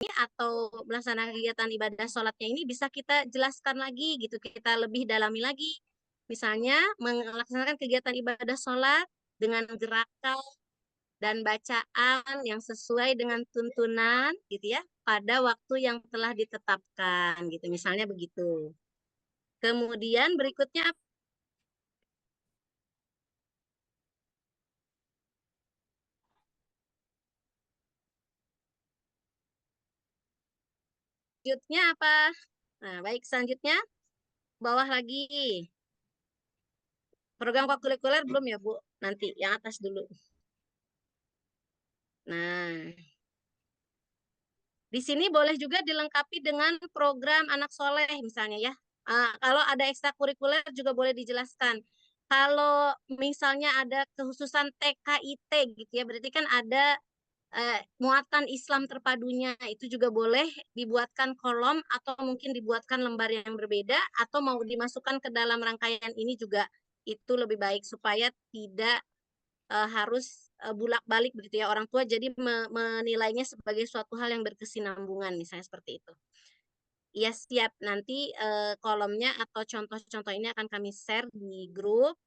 atau melaksanakan kegiatan ibadah sholatnya ini bisa kita jelaskan lagi gitu, kita lebih dalami lagi. Misalnya melaksanakan kegiatan ibadah sholat dengan gerakan dan bacaan yang sesuai dengan tuntunan gitu ya pada waktu yang telah ditetapkan gitu, misalnya begitu. Kemudian berikutnya selanjutnya apa? Nah, baik, selanjutnya bawah lagi. Program kurikuler belum ya, Bu? Nanti yang atas dulu. Nah, di sini boleh juga dilengkapi dengan program anak soleh misalnya ya. Kalau ada ekstrakurikuler juga boleh dijelaskan. Kalau misalnya ada kekhususan TKIT gitu ya, berarti kan ada muatan Islam terpadunya, itu juga boleh dibuatkan kolom atau mungkin dibuatkan lembar yang berbeda atau mau dimasukkan ke dalam rangkaian ini juga itu lebih baik supaya tidak harus bulak-balik begitu ya orang tua jadi menilainya sebagai suatu hal yang berkesinambungan misalnya seperti itu. Ya siap, nanti kolomnya atau contoh-contoh ini akan kami share di grup.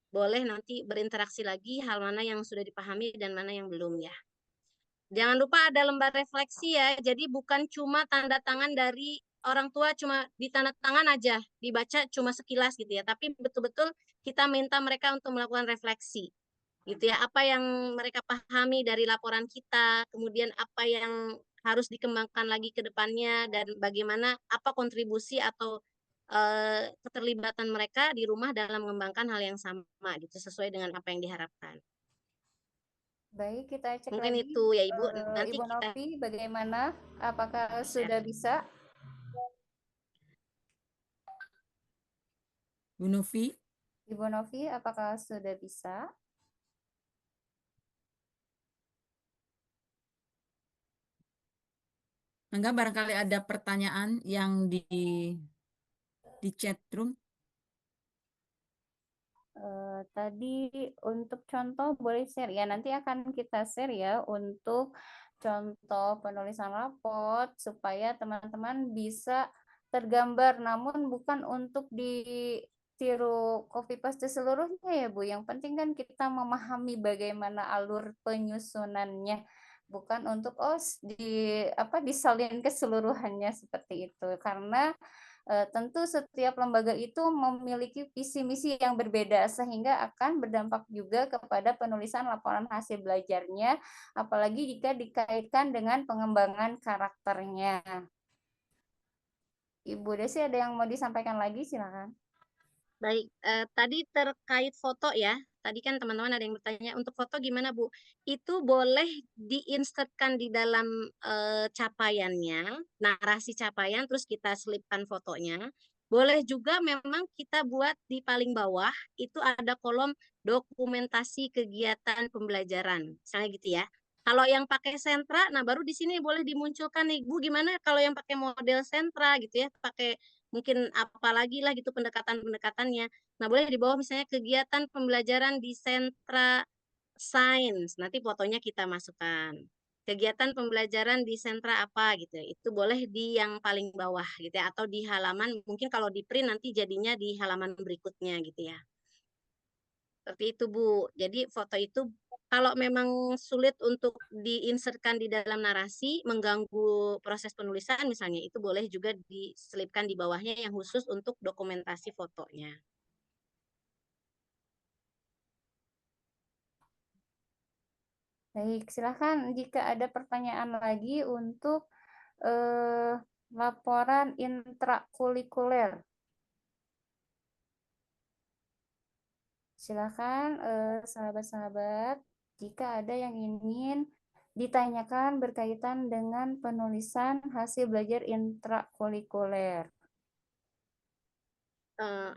Boleh nanti berinteraksi lagi hal mana yang sudah dipahami dan mana yang belum ya. Jangan lupa ada lembar refleksi ya. Jadi bukan cuma tanda tangan dari orang tua cuma di tanda tangan aja, dibaca cuma sekilas gitu ya. Tapi betul-betul kita minta mereka untuk melakukan refleksi gitu ya. Apa yang mereka pahami dari laporan kita, kemudian apa yang harus dikembangkan lagi ke depannya dan bagaimana apa kontribusi atau keterlibatan mereka di rumah dalam mengembangkan hal yang sama gitu sesuai dengan apa yang diharapkan. Baik, kita cek Mungkin lagi. itu ya Ibu, nanti Ibu kita Novi, bagaimana? Apakah share. sudah bisa? Bu Novi, Ibu Novi, apakah sudah bisa? enggak barangkali ada pertanyaan yang di chat room. Tadi untuk contoh boleh share ya. Nanti akan kita share ya untuk contoh penulisan raport supaya teman-teman bisa tergambar. Namun bukan untuk ditiru copy paste seluruhnya ya Bu. Yang penting kan kita memahami bagaimana alur penyusunannya. Bukan untuk disalin keseluruhannya seperti itu. Karena tentu setiap lembaga itu memiliki visi misi yang berbeda sehingga akan berdampak juga kepada penulisan laporan hasil belajarnya, apalagi jika dikaitkan dengan pengembangan karakternya. Ibu Desi ada yang mau disampaikan lagi, silakan. Baik, tadi terkait foto ya. Tadi kan teman-teman ada yang bertanya, untuk foto gimana Bu? Itu boleh diinsertkan di dalam capaiannya, narasi capaian, terus kita selipkan fotonya. Boleh juga memang kita buat di paling bawah, itu ada kolom dokumentasi kegiatan pembelajaran. Misalnya gitu ya. Kalau yang pakai sentra, nah baru di sini boleh dimunculkan nih, Bu gimana kalau yang pakai model sentra gitu ya, pakai mungkin apalagi lah gitu pendekatan-pendekatannya. Nah, boleh di bawah misalnya kegiatan pembelajaran di sentra sains, nanti fotonya kita masukkan. Kegiatan pembelajaran di sentra apa gitu, itu boleh di yang paling bawah gitu ya, atau di halaman, mungkin kalau di print nanti jadinya di halaman berikutnya gitu ya. Seperti itu, Bu. Jadi foto itu kalau memang sulit untuk diinsertkan di dalam narasi, mengganggu proses penulisan misalnya, itu boleh juga diselipkan di bawahnya yang khusus untuk dokumentasi fotonya. Baik, silakan jika ada pertanyaan lagi untuk eh, laporan intrakurikuler. Silakan sahabat-sahabat, jika ada yang ingin ditanyakan berkaitan dengan penulisan hasil belajar intrakurikuler. Eh,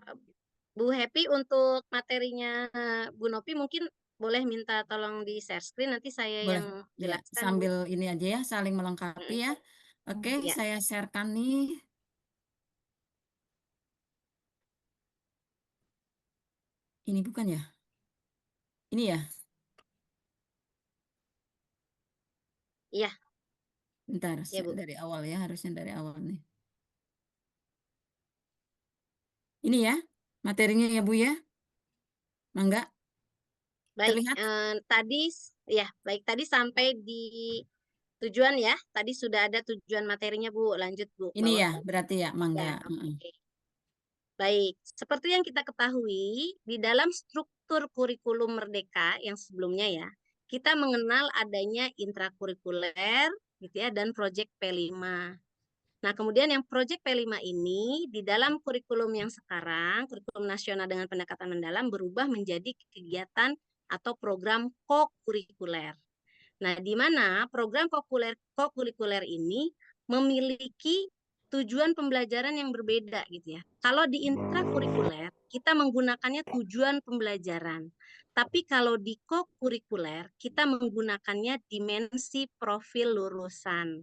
Bu Happy untuk materinya Bu Nopi mungkin boleh minta tolong di share screen, nanti saya Boleh yang ya, jelaskan, Bu. sambil ini aja ya, saling melengkapi ya. Oke, Ya, saya sharekan nih. Ini bukan ya? Ini ya? iya. Bentar, Ya, Bu. dari awal ya, harusnya dari awal nih. Ini ya, materinya ya Bu ya. Mangga, Baik, terlihat? baik tadi sampai di tujuan ya. Tadi sudah ada tujuan materinya, Bu. Lanjut, Bu, Ini ya, bawakan. berarti ya, mangga. Ya, oke. Baik, seperti yang kita ketahui, di dalam struktur kurikulum Merdeka yang sebelumnya ya, kita mengenal adanya intrakurikuler gitu ya dan proyek P5. Nah, kemudian yang proyek P5 ini di dalam kurikulum yang sekarang, kurikulum nasional dengan pendekatan mendalam berubah menjadi kegiatan atau program kokurikuler. Nah, di mana program kokurikuler ini memiliki tujuan pembelajaran yang berbeda gitu ya. Kalau di intrakurikuler, kita menggunakannya tujuan pembelajaran. Tapi kalau di kokurikuler, kita menggunakannya dimensi profil lulusan.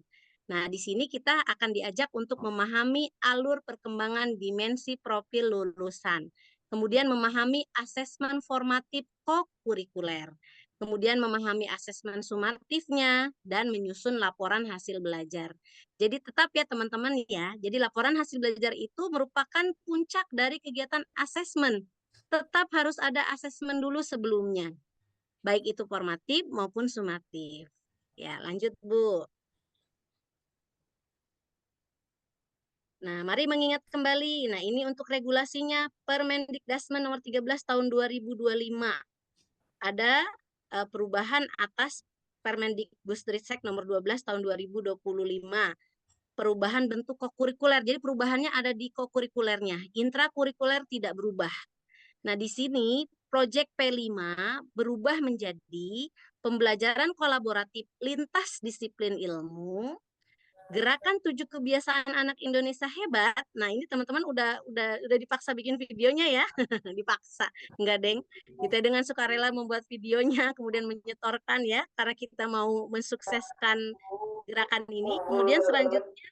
Nah, di sini kita akan diajak untuk memahami alur perkembangan dimensi profil lulusan. Kemudian memahami asesmen formatif kokurikuler, kemudian memahami asesmen sumatifnya, dan menyusun laporan hasil belajar. Jadi tetap ya teman-teman ya, jadi laporan hasil belajar itu merupakan puncak dari kegiatan asesmen. Tetap harus ada asesmen dulu sebelumnya, baik itu formatif maupun sumatif. Ya, lanjut Bu. Nah, mari mengingat kembali. Nah, ini untuk regulasinya Permendikdasmen nomor 13 tahun 2025. Ada perubahan atas Permendikbudristek nomor 12 tahun 2025. Perubahan bentuk kokurikuler. Jadi perubahannya ada di kokurikulernya. Intrakurikuler tidak berubah. Nah, di sini proyek P5 berubah menjadi pembelajaran kolaboratif lintas disiplin ilmu, Gerakan 7 Kebiasaan Anak Indonesia Hebat. Nah, ini teman-teman udah dipaksa bikin videonya ya. Dipaksa. Enggak, Deng. Gitu ya, dengan sukarela membuat videonya, kemudian menyetorkan ya, karena kita mau mensukseskan gerakan ini. Kemudian selanjutnya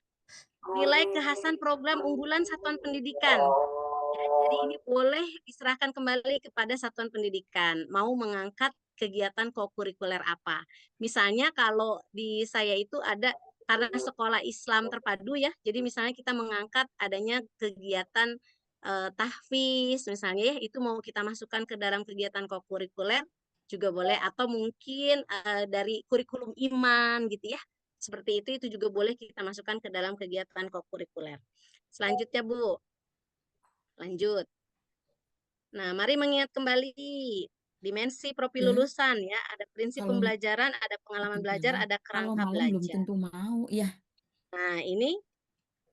nilai kekhasan program unggulan satuan pendidikan. Ya, jadi ini boleh diserahkan kembali kepada satuan pendidikan. Mau mengangkat kegiatan kokurikuler apa. Misalnya kalau di saya itu ada karena sekolah Islam terpadu ya, jadi misalnya kita mengangkat adanya kegiatan tahfiz misalnya ya, itu mau kita masukkan ke dalam kegiatan kokurikuler juga boleh, atau mungkin dari kurikulum iman gitu ya, seperti itu juga boleh kita masukkan ke dalam kegiatan kokurikuler. Selanjutnya Bu, lanjut. Nah, mari mengingat kembali dimensi profil Ya, lulusan ya, ada prinsip kalau pembelajaran, ada pengalaman belajar, ada kalau kerangka malam belum belajar. tentu mau. Ya, Nah, ini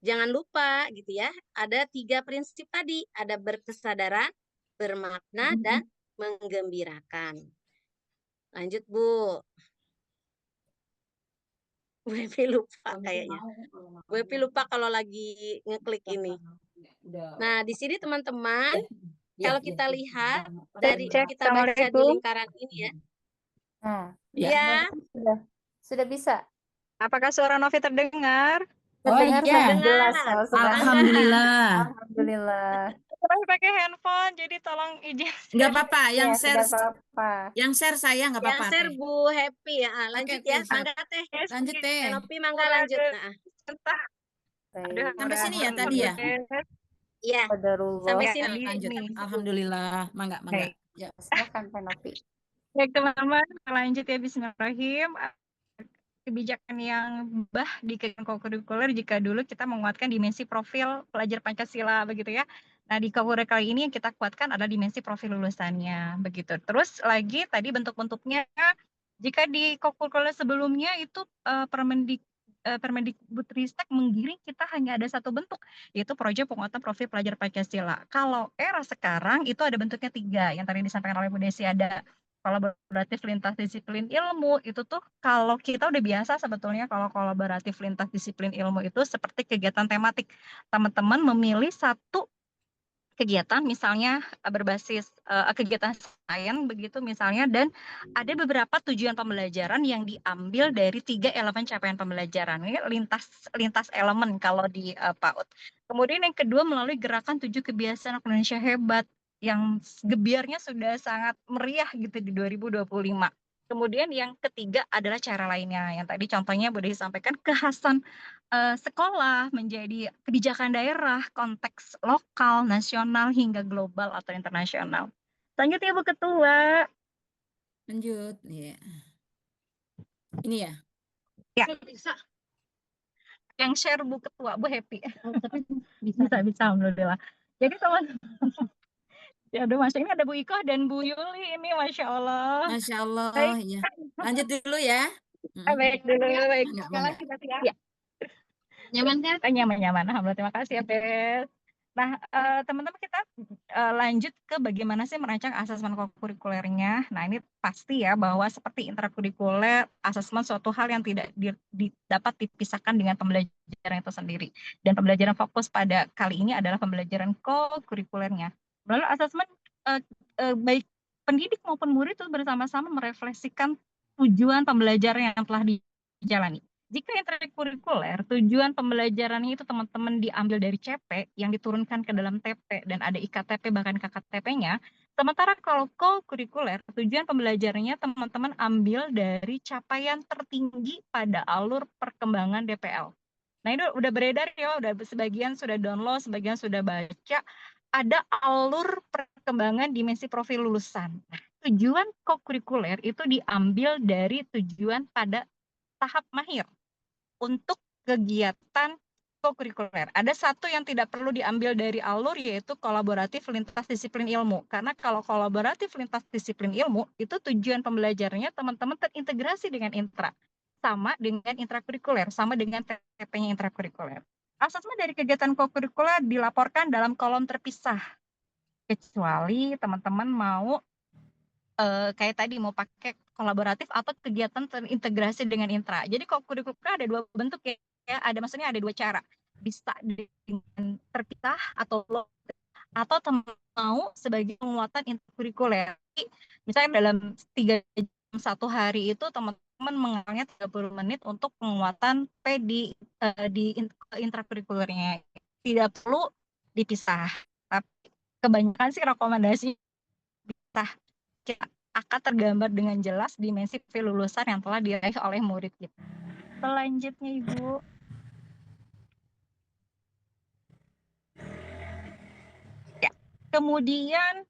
jangan lupa gitu ya, ada 3 prinsip tadi, ada berkesadaran, bermakna, dan menggembirakan. Lanjut Bu. WP lupa kayaknya. WP lupa kalau lagi ngeklik ini. Nah, di sini teman-teman, kalau kita lihat dari Cek, kita baca di Assalamualaikum. lingkaran ini ya. Nah, ya. Ya, sudah bisa. Apakah suara Novi terdengar? Oh Terdengar iya, sangat jelas dengar. kalau sudah. alhamdulillah. Alhamdulillah. Saya pakai handphone, jadi tolong izin Nggak share. apa-apa, yang Ya, share, tidak apa-apa. yang share saya nggak Yang apa-apa share teh. Bu Happy ya. Ah, lanjut Oke, ya. siap. Mangga teh. Yes, Lanjut teh. Enopi mangga lanjut. Nah, Entah. Aduh, Baik. Sampai sini ya mudah-mudahan tadi ya. beres. iya. Qadarullah. Sampai Ya, sini. tadi Lanjut. nih. Alhamdulillah, mangga. Baik. Ya. Silakan Pak Novi. Baik, teman-teman, lanjut ya, bismillahirrahmanirrahim. Kebijakan yang berubah di kegiatan kokurikuler jika dulu kita menguatkan dimensi profil pelajar Pancasila begitu ya. Nah, di kokurikuler kali ini yang kita kuatkan adalah dimensi profil lulusannya begitu. Terus lagi tadi bentuk-bentuknya, jika di kokurikuler sebelumnya itu Permendikbudristek menggiring kita hanya ada satu bentuk, yaitu proyek penguatan profil pelajar Pancasila. Kalau era sekarang itu ada bentuknya 3, yang tadi disampaikan oleh Bu Desi, ada kolaboratif lintas disiplin ilmu. Itu tuh kalau kita udah biasa sebetulnya kalau kolaboratif lintas disiplin ilmu itu seperti kegiatan tematik. Teman-teman memilih satu kegiatan misalnya berbasis kegiatan sains begitu misalnya, dan ada beberapa tujuan pembelajaran yang diambil dari 3 elemen capaian pembelajaran. Ini lintas elemen kalau di PAUD. Kemudian yang kedua melalui gerakan 7 Kebiasaan Anak Indonesia Hebat yang gebiarnya sudah sangat meriah gitu di 2025. Kemudian yang ketiga adalah cara lainnya, yang tadi contohnya boleh disampaikan kekhasan sekolah menjadi kebijakan daerah, konteks lokal, nasional, hingga global atau internasional. Selanjutnya Bu Ketua. Lanjut. Ya. Ini ya. Ya, yang share Bu Ketua, Bu Happy. Bisa, alhamdulillah. Jadi teman, ya udah Mas, ini ada Bu Iko dan Bu Yuli ini, Masya Allah. Masya Allah. Baik, Ya. Lanjut dulu ya. baik dulu, baik. Enggak, Sekali enggak. lagi berarti ya. Nyaman kan? Nyaman. Alhamdulillah, terima kasih ya, Bes. Nah, teman-teman kita lanjut ke bagaimana sih merancang asesmen kurikulernya. Nah, ini pasti ya bahwa seperti intrakurikuler, asesmen suatu hal yang tidak dapat dipisahkan dengan pembelajaran itu sendiri. Dan pembelajaran fokus pada kali ini adalah pembelajaran co-kurikulernya. Lalu asesmen baik pendidik maupun murid itu bersama-sama merefleksikan tujuan pembelajaran yang telah dijalani. Jika intrakurikuler, tujuan pembelajarannya itu teman-teman diambil dari CP yang diturunkan ke dalam TP dan ada IKTP bahkan KKTP-nya. Sementara kalau co-kurikuler, tujuan pembelajarannya teman-teman ambil dari capaian tertinggi pada alur perkembangan DPL. Nah, ini udah beredar ya, udah sebagian sudah download, sebagian sudah baca. Ada alur perkembangan dimensi profil lulusan. Nah, tujuan co-kurikuler itu diambil dari tujuan pada tahap mahir untuk kegiatan co-kurikuler. Ada satu yang tidak perlu diambil dari alur, yaitu kolaboratif lintas disiplin ilmu. Karena kalau kolaboratif lintas disiplin ilmu, itu tujuan pembelajarannya teman-teman terintegrasi dengan intra. Sama dengan intrakurikuler, sama dengan TP-nya intrakurikuler. Asesmen dari kegiatan co-kurikuler dilaporkan dalam kolom terpisah. Kecuali teman-teman mau kayak tadi mau pakai kolaboratif atau kegiatan terintegrasi dengan intra. Jadi co-kurikuler ada dua bentuk ya, maksudnya ada dua cara. Bisa dengan terpisah atau mau sebagai penguatan intrakurikuler. Misalnya dalam 3 jam satu hari itu teman-teman mengalami 30 menit untuk penguatan P di intrakurikulernya. Tidak perlu dipisah. Tapi kebanyakan sih rekomendasi bisa akan tergambar dengan jelas dimensi lulusan yang telah diraih oleh murid kita. Selanjutnya Ibu. Ya, kemudian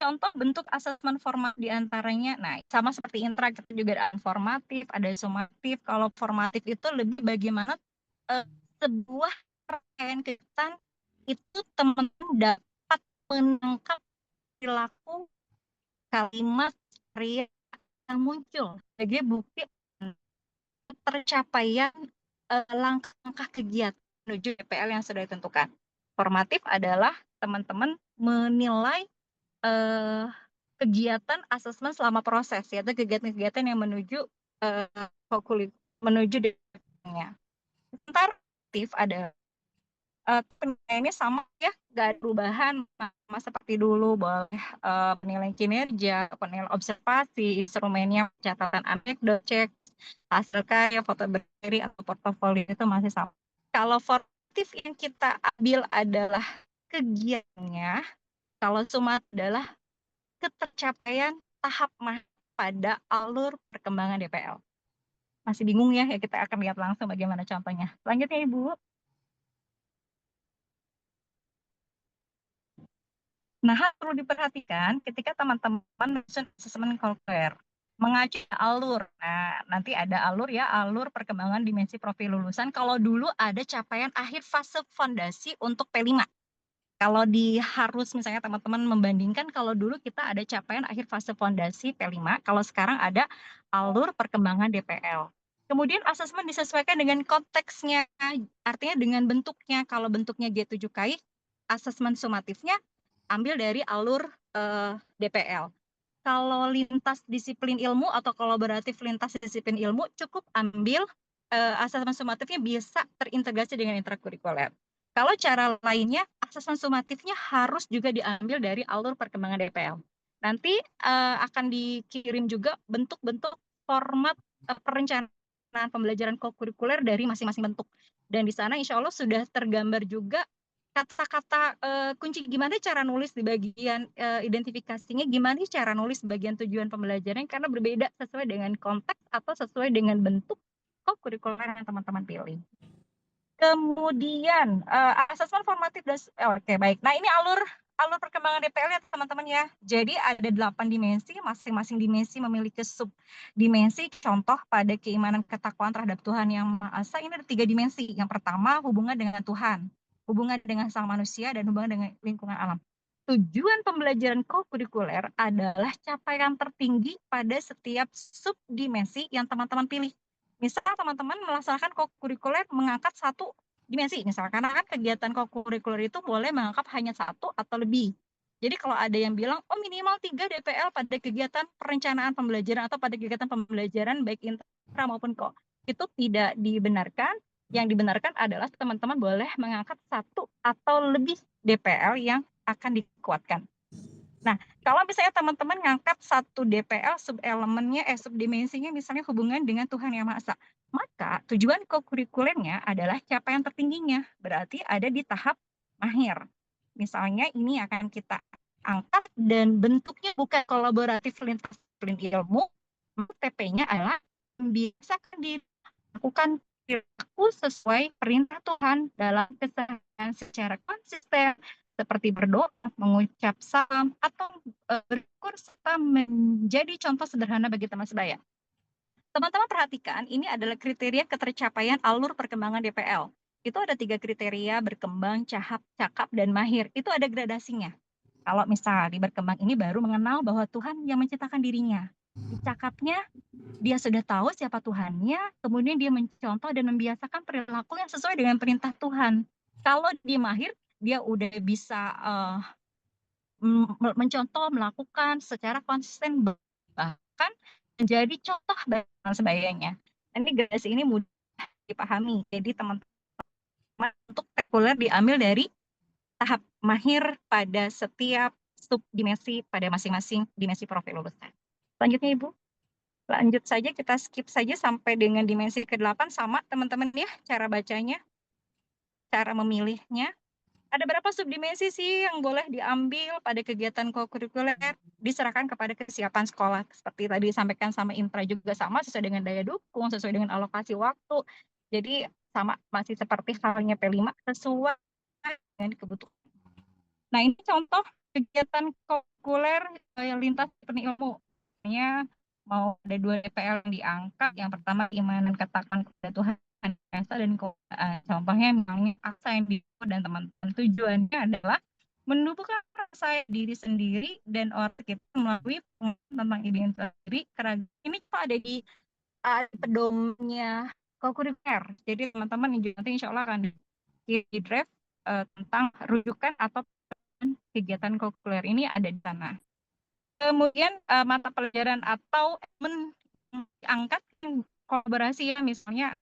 contoh bentuk asesmen format diantaranya, nah sama seperti intra kita juga ada formatif, ada sumatif. Kalau formatif itu lebih bagaimana sebuah rangkaian kegiatan itu teman-teman dapat menangkap perilaku kalimat karya yang muncul sebagai bukti tercapaian langkah-langkah kegiatan menuju DPL yang sudah ditentukan. Formatif adalah teman-teman menilai kegiatan asesmen selama proses, yaitu kegiatan-kegiatan yang menuju menuju DPL-nya. Sementara aktif ada penilaiannya sama ya, nggak ada perubahan, sama seperti dulu, boleh penilaian kinerja, penilaian observasi, instrumennya catatan anekdot, cek hasil karya, foto berdiri atau portofolio itu masih sama. Kalau formatif yang kita ambil adalah kegiatannya, kalau sumat adalah ketercapaian tahap pada alur perkembangan DPL. Masih bingung ya kita akan lihat langsung bagaimana contohnya. Selanjutnya Ibu. Nah, perlu diperhatikan ketika teman-teman menyusun asesmen kurikuler mengacu alur. Nah, nanti ada alur ya, alur perkembangan dimensi profil lulusan. Kalau dulu ada capaian akhir fase fondasi untuk P5. Kalau harus misalnya teman-teman membandingkan, kalau dulu kita ada capaian akhir fase fondasi P5, kalau sekarang ada alur perkembangan DPL. Kemudian asesmen disesuaikan dengan konteksnya, artinya dengan bentuknya. Kalau bentuknya G7KI, asesmen sumatifnya ambil dari alur DPL. Kalau lintas disiplin ilmu atau kolaboratif lintas disiplin ilmu, cukup ambil asesmen sumatifnya bisa terintegrasi dengan intrakurikuler. Kalau cara lainnya, asesmen sumatifnya harus juga diambil dari alur perkembangan DPL. Nanti akan dikirim juga bentuk-bentuk format perencanaan pembelajaran co-kurikuler dari masing-masing bentuk. Dan di sana insya Allah sudah tergambar juga kata-kata kunci gimana cara nulis di bagian identifikasinya, gimana cara nulis bagian tujuan pembelajaran, karena berbeda sesuai dengan konteks atau sesuai dengan bentuk kurikuler yang teman-teman pilih. Kemudian asesmen formatif dan oke baik. Nah, ini alur perkembangan DPL ya teman-teman ya. Jadi ada 8 dimensi, masing-masing dimensi memiliki subdimensi. Contoh pada keimanan ketakwaan terhadap Tuhan Yang Maha Esa ini ada 3 dimensi. Yang pertama hubungan dengan Tuhan, hubungan dengan sang manusia, dan hubungan dengan lingkungan alam. Tujuan pembelajaran kurikuler adalah capaian tertinggi pada setiap subdimensi yang teman-teman pilih. Misal teman-teman melaksanakan kurikuler mengangkat satu dimensi, misal karena kan kegiatan kurikuler itu boleh mengangkat hanya satu atau lebih. Jadi kalau ada yang bilang, oh minimal 3 DPL pada kegiatan perencanaan pembelajaran atau pada kegiatan pembelajaran baik intra maupun itu tidak dibenarkan. Yang dibenarkan adalah teman-teman boleh mengangkat satu atau lebih DPL yang akan dikuatkan. Nah, kalau misalnya teman-teman ngangkat satu DPL subelemennya, subdimensinya misalnya hubungan dengan Tuhan Yang Maha Esa, maka tujuan kurikulernya adalah capaian tertingginya, berarti ada di tahap mahir. Misalnya ini akan kita angkat dan bentuknya bukan kolaboratif lintas disiplin ilmu, TP-nya adalah membiasakan dilakukan perilaku sesuai perintah Tuhan dalam keseharian secara konsisten, seperti berdoa, mengucap salam, atau bersyukur serta menjadi contoh sederhana bagi teman sebaya. Teman-teman perhatikan, ini adalah kriteria ketercapaian alur perkembangan DPL. Itu ada 3 kriteria: berkembang, cakap, dan mahir. Itu ada gradasinya. Kalau misal di berkembang ini baru mengenal bahwa Tuhan yang menciptakan dirinya. Di cakapnya, dia sudah tahu siapa Tuhannya, kemudian dia mencontoh dan membiasakan perilaku yang sesuai dengan perintah Tuhan. Kalau di mahir, dia udah bisa mencontoh, melakukan secara konsisten, bahkan menjadi contoh bagi sebayanya. Ini gradasi ini mudah dipahami. Jadi teman-teman untuk kurikuler diambil dari tahap mahir pada setiap subdimensi pada masing-masing dimensi profil lulusan. Selanjutnya Ibu. Lanjut saja, kita skip saja sampai dengan dimensi ke-8 sama teman-teman ya cara bacanya, cara memilihnya. Ada berapa subdimensi sih yang boleh diambil pada kegiatan kurikuler? Diserahkan kepada kesiapan sekolah. Seperti tadi disampaikan sama Intra juga sama, sesuai dengan daya dukung, sesuai dengan alokasi waktu. Jadi sama, masih seperti halnya P5, sesuai dengan kebutuhan. Nah, ini contoh kegiatan kurikuler lintas disiplin ilmu. Mau ada 2 DPL yang diangkat. Yang pertama keimanan ketakwaan kepada Tuhan Esa dan contohnya misalnya Aksa yang dan teman-teman, tujuannya adalah menumbuhkan rasa diri sendiri dan orang kita melalui tentang identitas diri. Ini kok ada di pedomannya kurikuler. Jadi teman-teman nanti insya Allah akan di draft tentang rujukan atau kegiatan kurikuler ini ada di sana. Kemudian mata pelajaran atau diangkat kolaborasi ya, misalnya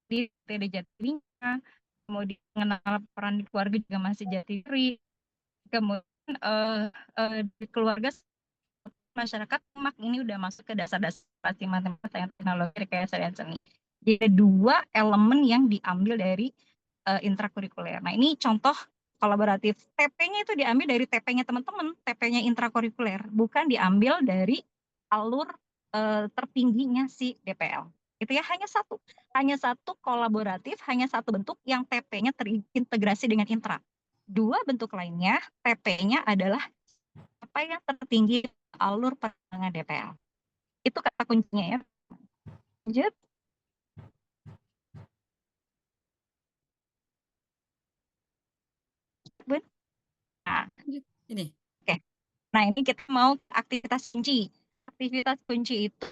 di TD jati dirinya, kemudian mengenal peran di keluarga juga masih jati diri, kemudian di keluarga masyarakat ini udah masuk ke dasar-dasar pasti matematika, sains, teknologi, rekayasa dan seni. Jadi ada 2 elemen yang diambil dari intrakurikuler. Nah, ini contoh kolaboratif. TP-nya itu diambil dari TP-nya teman-teman, TP-nya intrakurikuler, bukan diambil dari alur tertingginya si DPL. Itu ya, hanya satu kolaboratif, hanya satu bentuk yang TP-nya terintegrasi dengan intra. 2 bentuk lainnya, TP-nya adalah apa yang tertinggi alur perkembangan DPL. Itu kata kuncinya ya. Lanjut. Nah, Ini. Oke. Nah, ini kita mau aktivitas kunci. Aktivitas kunci itu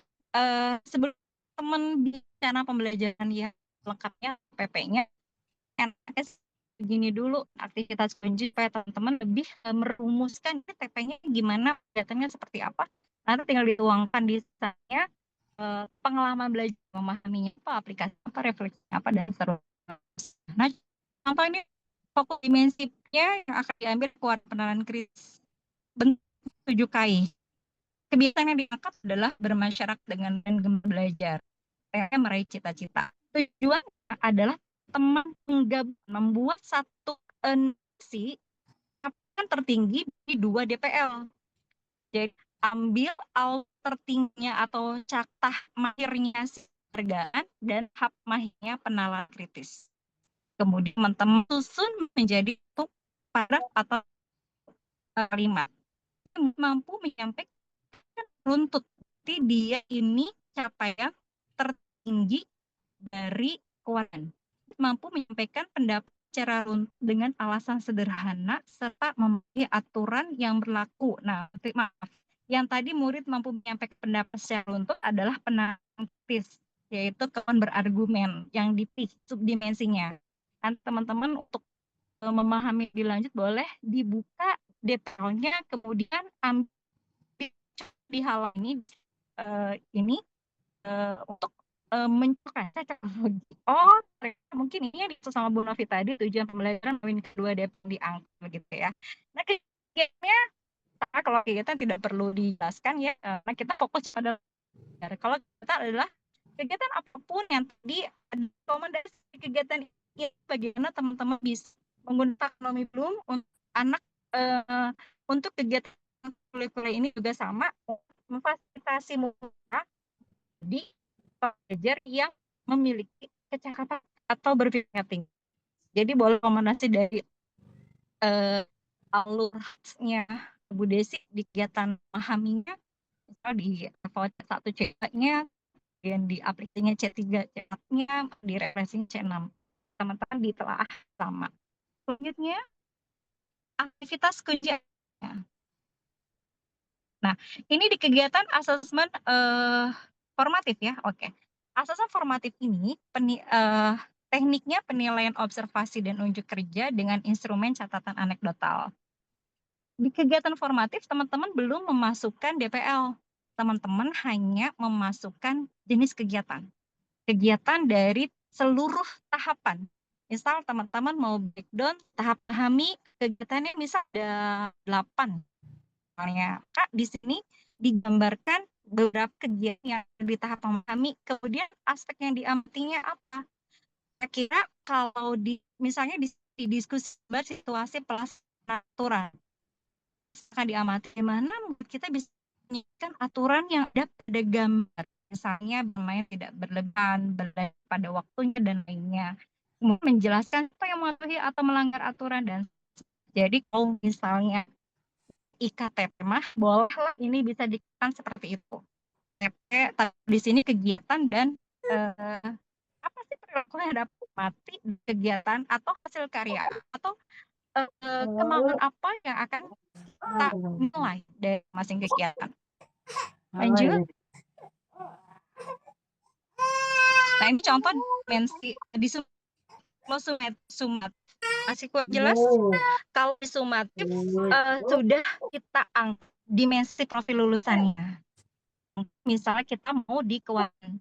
sebelum teman bicara pembelajaran yang lengkapnya PP-nya, enaknya begini dulu aktivitas kunci supaya teman-teman lebih merumuskan TP-nya gimana, kegiatannya seperti apa. Nanti tinggal dituangkan di sana pengalaman belajar, memahaminya apa, aplikasi apa, refleksinya apa, dan seterusnya. Nah, contoh ini fokus dimensinya yang akan diambil keluar penerapan kritis. Bentuk 7 KI. Kebiasaan yang diangkat adalah bermasyarakat dengan gemar belajar, meraih cita-cita. Tujuan adalah teman menggabung, membuat satu si kan tertinggi di 2 DPL. Jadi ambil tertingginya atau caktah mahirnya si penghargaan dan hap mahirnya penalar kritis. Kemudian teman-teman susun menjadi untuk paragraf atau kalimat mampu menyampaikan runtut. Jadi dia ini capaian tertinggi dari keuangan. Mampu menyampaikan pendapat secara runtut dengan alasan sederhana serta memiliki aturan yang berlaku. Nah, maaf, yang tadi murid mampu menyampaikan pendapat secara runtut adalah penantis, yaitu kawan berargumen yang dipilih subdimensinya. Dan teman-teman untuk memahami lebih lanjut boleh dibuka detailnya, kemudian ambil di halaman ini untuk mencoba teknologi. Oh, mungkin ini yang dimaksud sama Bu Novi tadi, tujuan pembelajaran poin kedua diangkat begitu ya. Nah, kegiatannya kalau kegiatan tidak perlu dijelaskan ya, karena kita fokus pada kalau kita adalah kegiatan apapun yang tadi ada rekomendasi kegiatan ini, bagaimana teman-teman bisa menggunakan Taksonomi Bloom untuk anak untuk kegiatan kurikuler ini juga sama, memfasilitasi murid di pelajar yang memiliki kecakapan atau berpikir tinggi. Jadi boleh rekomendasi dari alurnya Bu Desi di kegiatan memahaminya, misal di voucher 1 C2-nya, kemudian di aplikasinya C3 C4-nya, di refreshing C6. Teman-teman ditelaah sama. Selanjutnya, aktivitas kunci. Nah, ini di kegiatan asesmen formatif ya. Oke. Asesmen formatif ini tekniknya penilaian observasi dan unjuk kerja dengan instrumen catatan anekdotal. Di kegiatan formatif teman-teman belum memasukkan DPL. Teman-teman hanya memasukkan jenis kegiatan. Kegiatan dari seluruh tahapan. Misal teman-teman mau breakdown tahap pahami kegiatannya misal ada 8. Misalnya, Kak, di sini digambarkan beberapa kegiatan yang di tahap memahami, kemudian aspek yang diamatinya apa? Kira-kira kalau misalnya di diskusi situasi pelaksanaan aturan, akan diamati gimana kita bisa menyiapkan aturan yang ada pada gambar, misalnya bermain tidak berlebihan, pada waktunya dan lainnya. Kemudian menjelaskan apa yang mematuhi atau melanggar aturan dan jadi kalau misalnya IKTP mah bolehlah ini bisa dikatakan seperti itu. TP di sini kegiatan dan apa sih perilaku yang dapat mati kegiatan atau hasil karya atau kemauan apa yang akan kita nilai dari masing kegiatan. Lanjut. Nah, ini contoh dimensi di sumatif. Masih kurang jelas? Kalau di sumatif sudah kita angkat dimensi profil lulusannya. Misalnya kita mau di keuangan,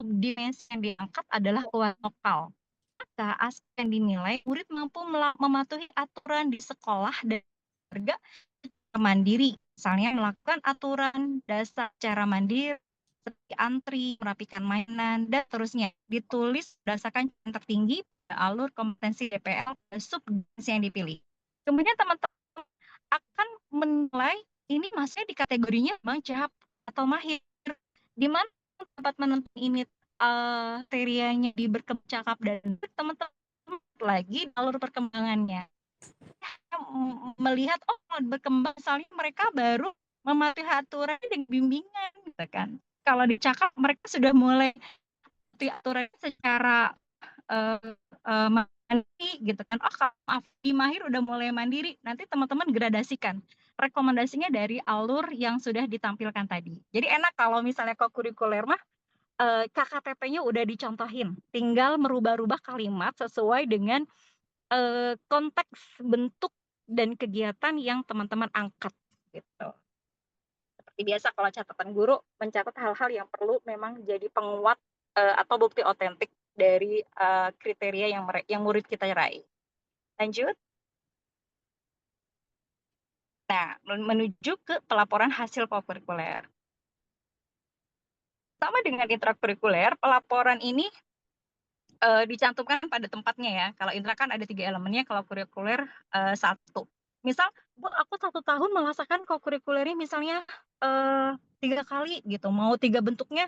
dimensi yang diangkat adalah keuangan lokal. Maka aspek yang dinilai murid mampu mematuhi aturan di sekolah dan keluarga mandiri. Misalnya melakukan aturan dasar secara mandiri, seperti antri, merapikan mainan, dan seterusnya. Ditulis berdasarkan yang tertinggi alur kompetensi DPL subdimensi yang dipilih. Kemudian teman-teman akan menilai ini masih di kategorinya bang cahap atau mahir. Di mana tempat menentukan ini kriterianya di berkembang cakap dan teman-teman lagi alur perkembangannya. Melihat berkembang misalnya mereka baru mematuhi aturan dengan bimbingan gitu kan. Kalau di cakap mereka sudah mulai aturan secara mandiri gitu kan. Maaf, di mahir udah mulai mandiri. Nanti teman-teman gradasikan rekomendasinya dari alur yang sudah ditampilkan tadi. Jadi enak kalau misalnya kokurikuler mah KKTP-nya udah dicontohin. Tinggal merubah-rubah kalimat sesuai dengan konteks bentuk dan kegiatan yang teman-teman angkat gitu. Seperti biasa kalau catatan guru mencatat hal-hal yang perlu memang jadi penguat atau bukti otentik dari kriteria yang murid kita raih. Lanjut. Nah, menuju ke pelaporan hasil kokurikuler. Sama dengan intrakurikuler, pelaporan ini dicantumkan pada tempatnya ya. Kalau intra kan ada 3 elemennya, kalau kurikuler 1. Misal, Bu, aku 1 tahun merasakan kokurikulernya misalnya 3 kali gitu, mau 3 bentuknya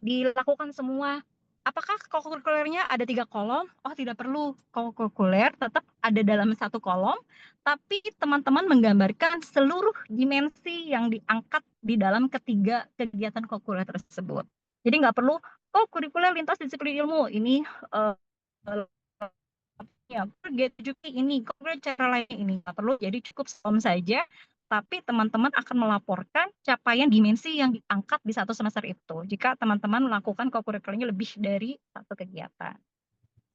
dilakukan semua. Apakah kokurikulernya ada 3 kolom? Oh, tidak perlu. Kokurikuler tetap ada dalam 1 kolom, tapi teman-teman menggambarkan seluruh dimensi yang diangkat di dalam ketiga kegiatan kokurikuler tersebut. Jadi nggak perlu kokurikuler lintas disiplin ilmu ini ya G7K ini, kokurikuler cara lain ini nggak perlu. Jadi cukup SOM saja. Tapi teman-teman akan melaporkan capaian dimensi yang diangkat di 1 semester itu. Jika teman-teman melakukan kokurikulernya lebih dari 1 kegiatan.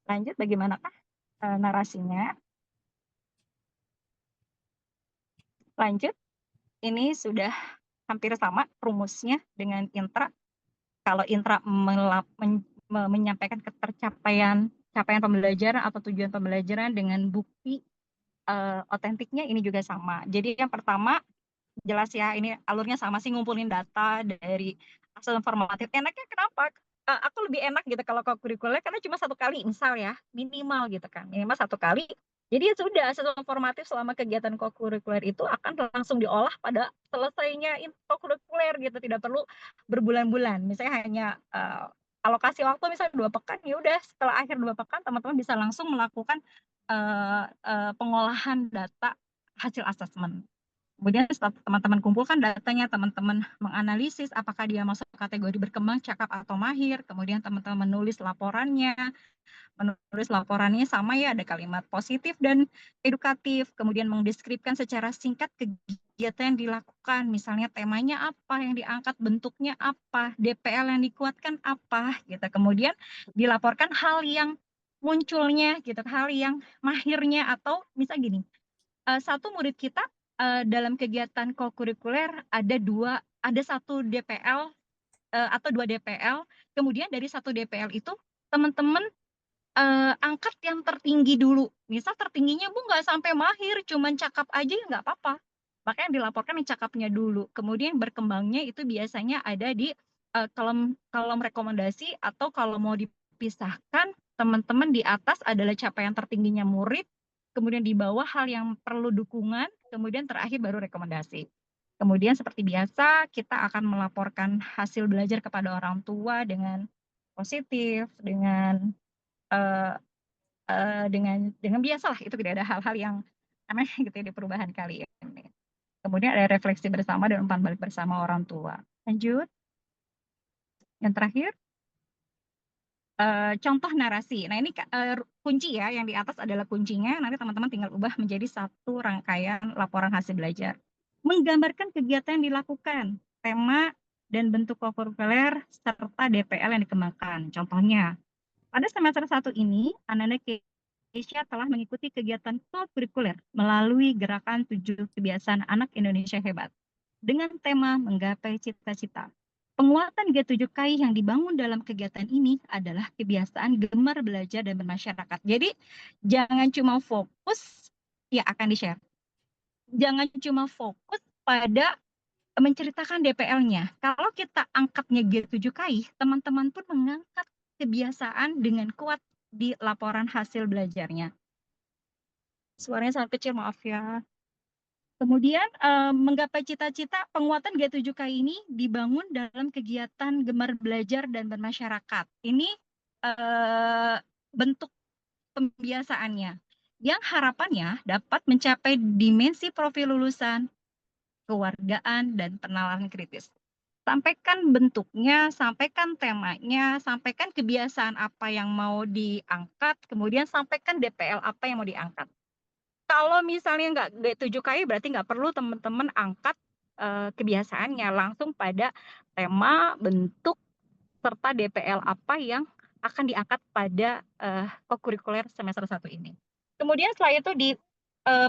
Lanjut, bagaimanakah narasinya? Lanjut, ini sudah hampir sama rumusnya dengan intra. Kalau intra menyampaikan capaian pembelajaran atau tujuan pembelajaran dengan bukti otentiknya, ini juga sama. Jadi yang pertama, jelas ya, ini alurnya sama sih, ngumpulin data dari hasil informatif. Enaknya kenapa? Aku lebih enak gitu kalau kokurikuler karena cuma 1 kali misal ya, minimal gitu kan, minimal 1 kali. Jadi ya sudah, hasil informatif selama kegiatan kokurikuler itu akan langsung diolah pada selesainya kokurikuler gitu, tidak perlu berbulan-bulan. Misalnya hanya alokasi waktu misalnya 2 pekan, ya udah setelah akhir 2 pekan teman-teman bisa langsung melakukan pengolahan data hasil asesmen. Kemudian setelah teman-teman kumpulkan datanya, teman-teman menganalisis apakah dia masuk kategori berkembang, cakap, atau mahir. Kemudian teman-teman menulis laporannya sama ya, ada kalimat positif dan edukatif. Kemudian mendeskripsikan secara singkat kegiatan yang dilakukan. Misalnya temanya apa yang diangkat, bentuknya apa, DPL yang dikuatkan apa, gitu. Kemudian dilaporkan hal yang munculnya, gitu, hal yang mahirnya, atau misal gini, 1 murid kita dalam kegiatan kokurikuler ada 1 DPL atau 2 DPL. Kemudian dari 1 DPL itu teman-teman angkat yang tertinggi dulu. Misal tertingginya Bu nggak sampai mahir, cuman cakap aja ya nggak apa-apa. Makanya dilaporkan yang cakapnya dulu. Kemudian berkembangnya itu biasanya ada di kolom rekomendasi, atau kalau mau dipisahkan, teman-teman di atas adalah capaian tertingginya murid, kemudian di bawah hal yang perlu dukungan, kemudian terakhir baru rekomendasi. Kemudian seperti biasa kita akan melaporkan hasil belajar kepada orang tua dengan positif, dengan biasalah, itu tidak ada hal-hal yang aneh gitu ya di perubahan kali ini. Kemudian ada refleksi bersama dan umpan balik bersama orang tua. Lanjut. Yang terakhir, contoh narasi. Nah ini kunci ya, yang di atas adalah kuncinya. Nanti teman-teman tinggal ubah menjadi 1 rangkaian laporan hasil belajar. Menggambarkan kegiatan yang dilakukan, tema dan bentuk kokurikuler, serta DPL yang dikembangkan. Contohnya, pada semester 1 ini, anak-anak Indonesia telah mengikuti kegiatan kokurikuler melalui gerakan 7 kebiasaan anak Indonesia hebat dengan tema menggapai cita-cita. Penguatan G7KI yang dibangun dalam kegiatan ini adalah kebiasaan gemar belajar dan bermasyarakat. Jadi jangan cuma fokus, ya akan di-share. Jangan cuma fokus pada menceritakan DPL-nya. Kalau kita angkatnya G7KI, teman-teman pun mengangkat kebiasaan dengan kuat di laporan hasil belajarnya. Suaranya sangat kecil, maaf ya. Kemudian menggapai cita-cita, penguatan G7KI ini dibangun dalam kegiatan gemar belajar dan bermasyarakat. Ini bentuk pembiasaannya yang harapannya dapat mencapai dimensi profil lulusan, kewargaan, dan penalaran kritis. Sampaikan bentuknya, sampaikan temanya, sampaikan kebiasaan apa yang mau diangkat, kemudian sampaikan DPL apa yang mau diangkat. Kalau misalnya nggak G7KI, berarti nggak perlu teman-teman angkat kebiasaannya, langsung pada tema, bentuk, serta DPL apa yang akan diangkat pada kokurikuler semester 1 ini. Kemudian setelah itu di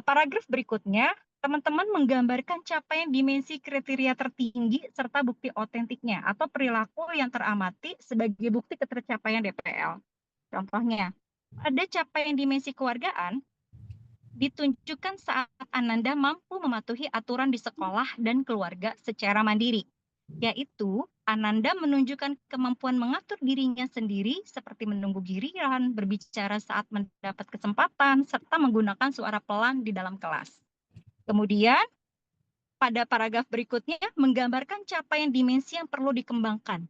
paragraf berikutnya, teman-teman menggambarkan capaian dimensi kriteria tertinggi serta bukti otentiknya atau perilaku yang teramati sebagai bukti ketercapaian DPL. Contohnya, ada capaian dimensi kewargaan ditunjukkan saat Ananda mampu mematuhi aturan di sekolah dan keluarga secara mandiri, yaitu Ananda menunjukkan kemampuan mengatur dirinya sendiri seperti menunggu giliran, berbicara saat mendapat kesempatan, serta menggunakan suara pelan di dalam kelas. Kemudian, pada paragraf berikutnya menggambarkan capaian dimensi yang perlu dikembangkan.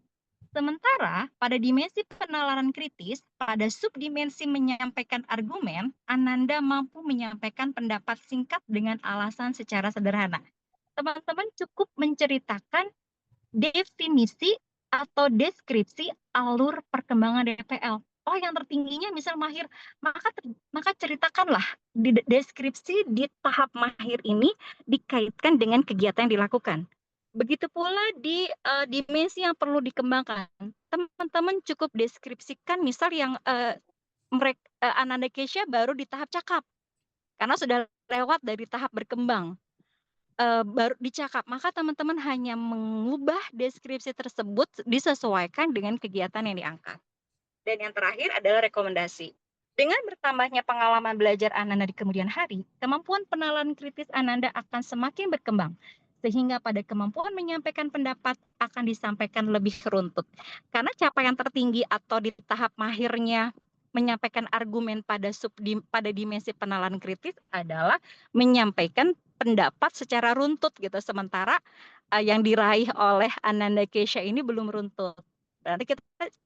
Sementara pada dimensi penalaran kritis, pada subdimensi menyampaikan argumen, Ananda mampu menyampaikan pendapat singkat dengan alasan secara sederhana. Teman-teman cukup menceritakan definisi atau deskripsi alur perkembangan DPL. Oh, yang tertingginya misal mahir, maka ceritakanlah di deskripsi di tahap mahir ini dikaitkan dengan kegiatan yang dilakukan. Begitu pula di dimensi yang perlu dikembangkan. Teman-teman cukup deskripsikan misal yang Ananda Kesha baru di tahap cakap karena sudah lewat dari tahap berkembang. Baru dicakap, maka teman-teman hanya mengubah deskripsi tersebut disesuaikan dengan kegiatan yang diangkat. Dan yang terakhir adalah rekomendasi. Dengan bertambahnya pengalaman belajar Ananda di kemudian hari, kemampuan penalaran kritis Ananda akan semakin berkembang, sehingga pada kemampuan menyampaikan pendapat akan disampaikan lebih runtut. Karena capaian tertinggi atau di tahap mahirnya menyampaikan argumen pada dimensi penalaran kritis adalah menyampaikan pendapat secara runtut gitu, sementara yang diraih oleh Ananda Kesha ini belum runtut. Berarti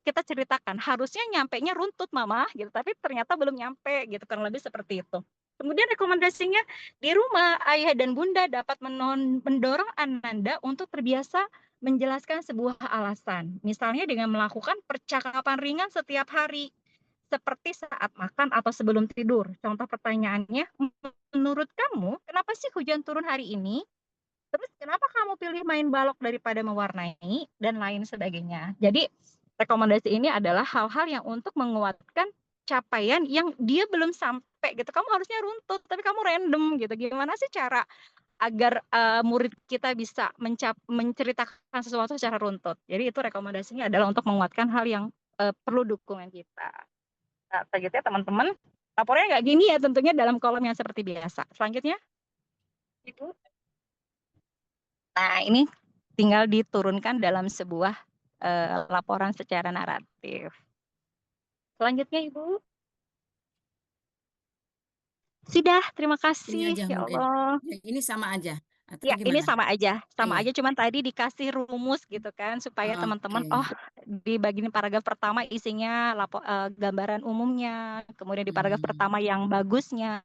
kita ceritakan harusnya nyampainya runtut mama gitu, tapi ternyata belum nyampe gitu, kurang lebih seperti itu. Kemudian rekomendasinya di rumah ayah dan bunda dapat mendorong Ananda untuk terbiasa menjelaskan sebuah alasan, misalnya dengan melakukan percakapan ringan setiap hari seperti saat makan atau sebelum tidur. Contoh pertanyaannya, menurut kamu kenapa sih hujan turun hari ini? Terus kenapa kamu pilih main balok daripada mewarnai dan lain sebagainya. Jadi rekomendasi ini adalah hal-hal yang untuk menguatkan capaian yang dia belum sampai gitu. Kamu harusnya runtut, tapi kamu random gitu. Gimana sih cara agar murid kita bisa menceritakan sesuatu secara runtut. Jadi itu rekomendasinya adalah untuk menguatkan hal yang perlu dukungan kita. Nah, selanjutnya teman-teman, laporannya nggak gini ya tentunya dalam kolom yang seperti biasa. Selanjutnya, Ibu. Nah, ini tinggal diturunkan dalam sebuah laporan secara naratif. Selanjutnya, Ibu. Sudah, terima Ini kasih. aja, Ya Bu. Allah. Ya, ini sama aja. Atau Ya, ini gimana? sama Iya. aja, cuman tadi dikasih rumus gitu kan, supaya teman-teman, Oke. oh di bagian paragraf pertama isinya gambaran umumnya, kemudian di paragraf pertama yang bagusnya,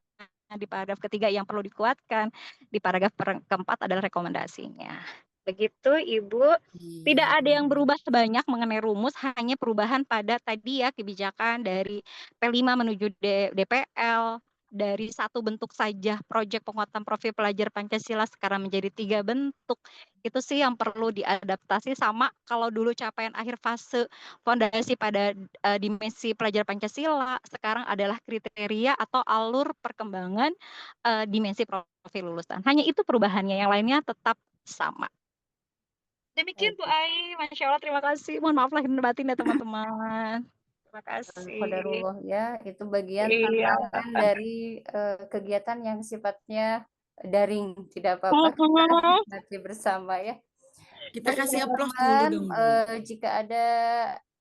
di paragraf ketiga yang perlu dikuatkan, di paragraf keempat adalah rekomendasinya. Begitu, Ibu. Tidak ada yang berubah sebanyak mengenai rumus, hanya perubahan pada tadi ya kebijakan dari P5 menuju DPL, dari satu bentuk saja proyek penguatan profil pelajar Pancasila sekarang menjadi 3 bentuk. Itu sih yang perlu diadaptasi, sama kalau dulu capaian akhir fase fondasi pada dimensi pelajar Pancasila, sekarang adalah kriteria atau alur perkembangan dimensi profil lulusan. Hanya itu perubahannya, yang lainnya tetap sama. Demikian Bu Ai, Masya Allah, terima kasih. Mohon maaf lahir dan batin ya teman-teman. Terima kasih. Qadarullah ya, itu bagian Iya. tantangan dari kegiatan yang sifatnya daring, tidak apa-apa kita nanti bersama ya. Kita Oke, kasih applause dulu teman-teman, dong, Bu. jika ada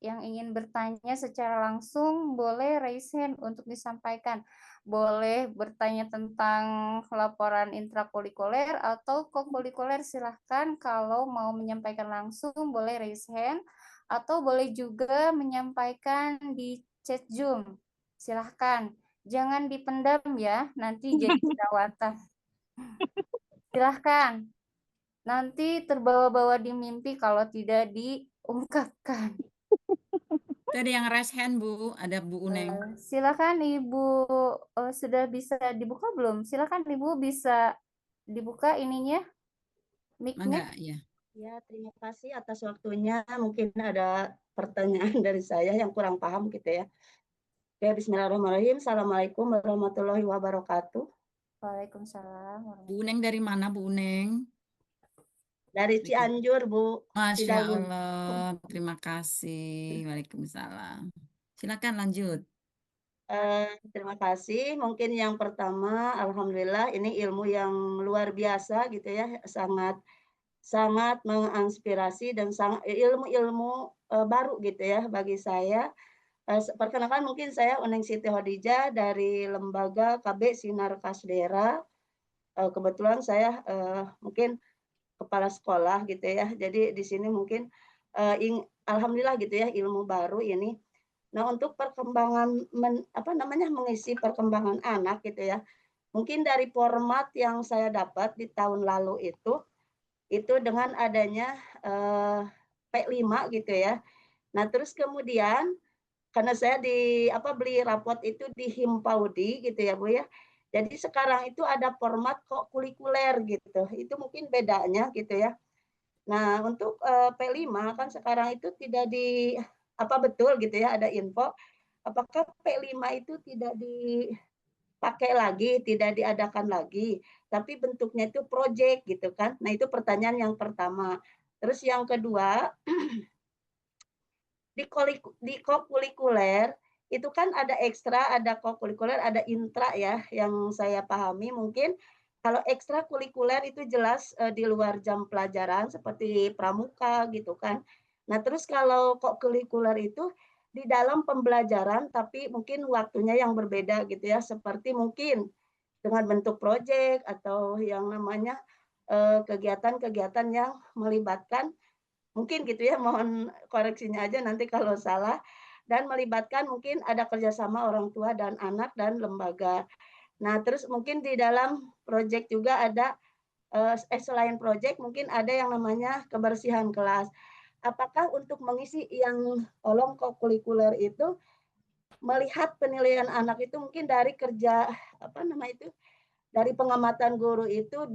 yang ingin bertanya secara langsung, boleh raise hand untuk disampaikan. Boleh bertanya tentang laporan intrakurikuler atau kokurikuler, silahkan. Kalau mau menyampaikan langsung, boleh raise hand. Atau boleh juga menyampaikan di chat Zoom. Silahkan. Jangan dipendam ya, nanti jadi jerawatan. Silahkan. Nanti terbawa-bawa di mimpi kalau tidak diungkapkan. Tadi yang raise hand, Bu, ada Bu Uneng. Silakan Ibu, sudah bisa dibuka belum? Silakan Ibu bisa dibuka ininya, mic-nya. Enggak, ya. Ya, terima kasih atas waktunya. Mungkin ada pertanyaan dari saya yang kurang paham gitu ya. Ya, bismillahirrahmanirrahim. Assalamualaikum warahmatullahi wabarakatuh. Waalaikumsalam. Bu Uneng dari mana, Bu Uneng? Dari Cianjur, Bu. Masya Cidalun. Allah, terima kasih. Waalaikumsalam. Silakan lanjut. Terima kasih. Mungkin yang pertama, alhamdulillah ini ilmu yang luar biasa gitu ya, sangat sangat menginspirasi dan sangat ilmu-ilmu baru gitu ya bagi saya. Perkenalkan mungkin saya Uning Siti Hodijah dari lembaga KB Sinar Kasdera. Kebetulan saya mungkin kepala sekolah gitu ya. Jadi di sini mungkin alhamdulillah gitu ya ilmu baru ini. Nah, untuk perkembangan mengisi perkembangan anak gitu ya. Mungkin dari format yang saya dapat di tahun lalu itu dengan adanya P5 gitu ya. Nah, terus kemudian karena saya beli rapot itu di Himpaudi gitu ya, Bu ya. Jadi sekarang itu ada format kurikuler gitu. Itu mungkin bedanya gitu ya. Nah, untuk P5 kan sekarang itu tidak betul gitu ya ada info apakah P5 itu tidak dipakai lagi, tidak diadakan lagi, tapi bentuknya itu project gitu kan. Nah, itu pertanyaan yang pertama. Terus yang kedua, di kokurikuler itu kan ada ekstra, ada kokurikuler, ada intra ya, yang saya pahami mungkin kalau ekstra kurikuler itu jelas di luar jam pelajaran seperti pramuka gitu kan. Nah, terus kalau kokurikuler itu di dalam pembelajaran tapi mungkin waktunya yang berbeda gitu ya, seperti mungkin dengan bentuk proyek atau yang namanya kegiatan-kegiatan yang melibatkan mungkin gitu ya, mohon koreksinya aja nanti kalau salah, dan melibatkan mungkin ada kerjasama orang tua dan anak dan lembaga. Nah, terus mungkin di dalam proyek juga ada, selain proyek mungkin ada yang namanya kebersihan kelas. Apakah untuk mengisi yang kolom kokurikuler itu, melihat penilaian anak itu mungkin dari kerja, dari pengamatan guru itu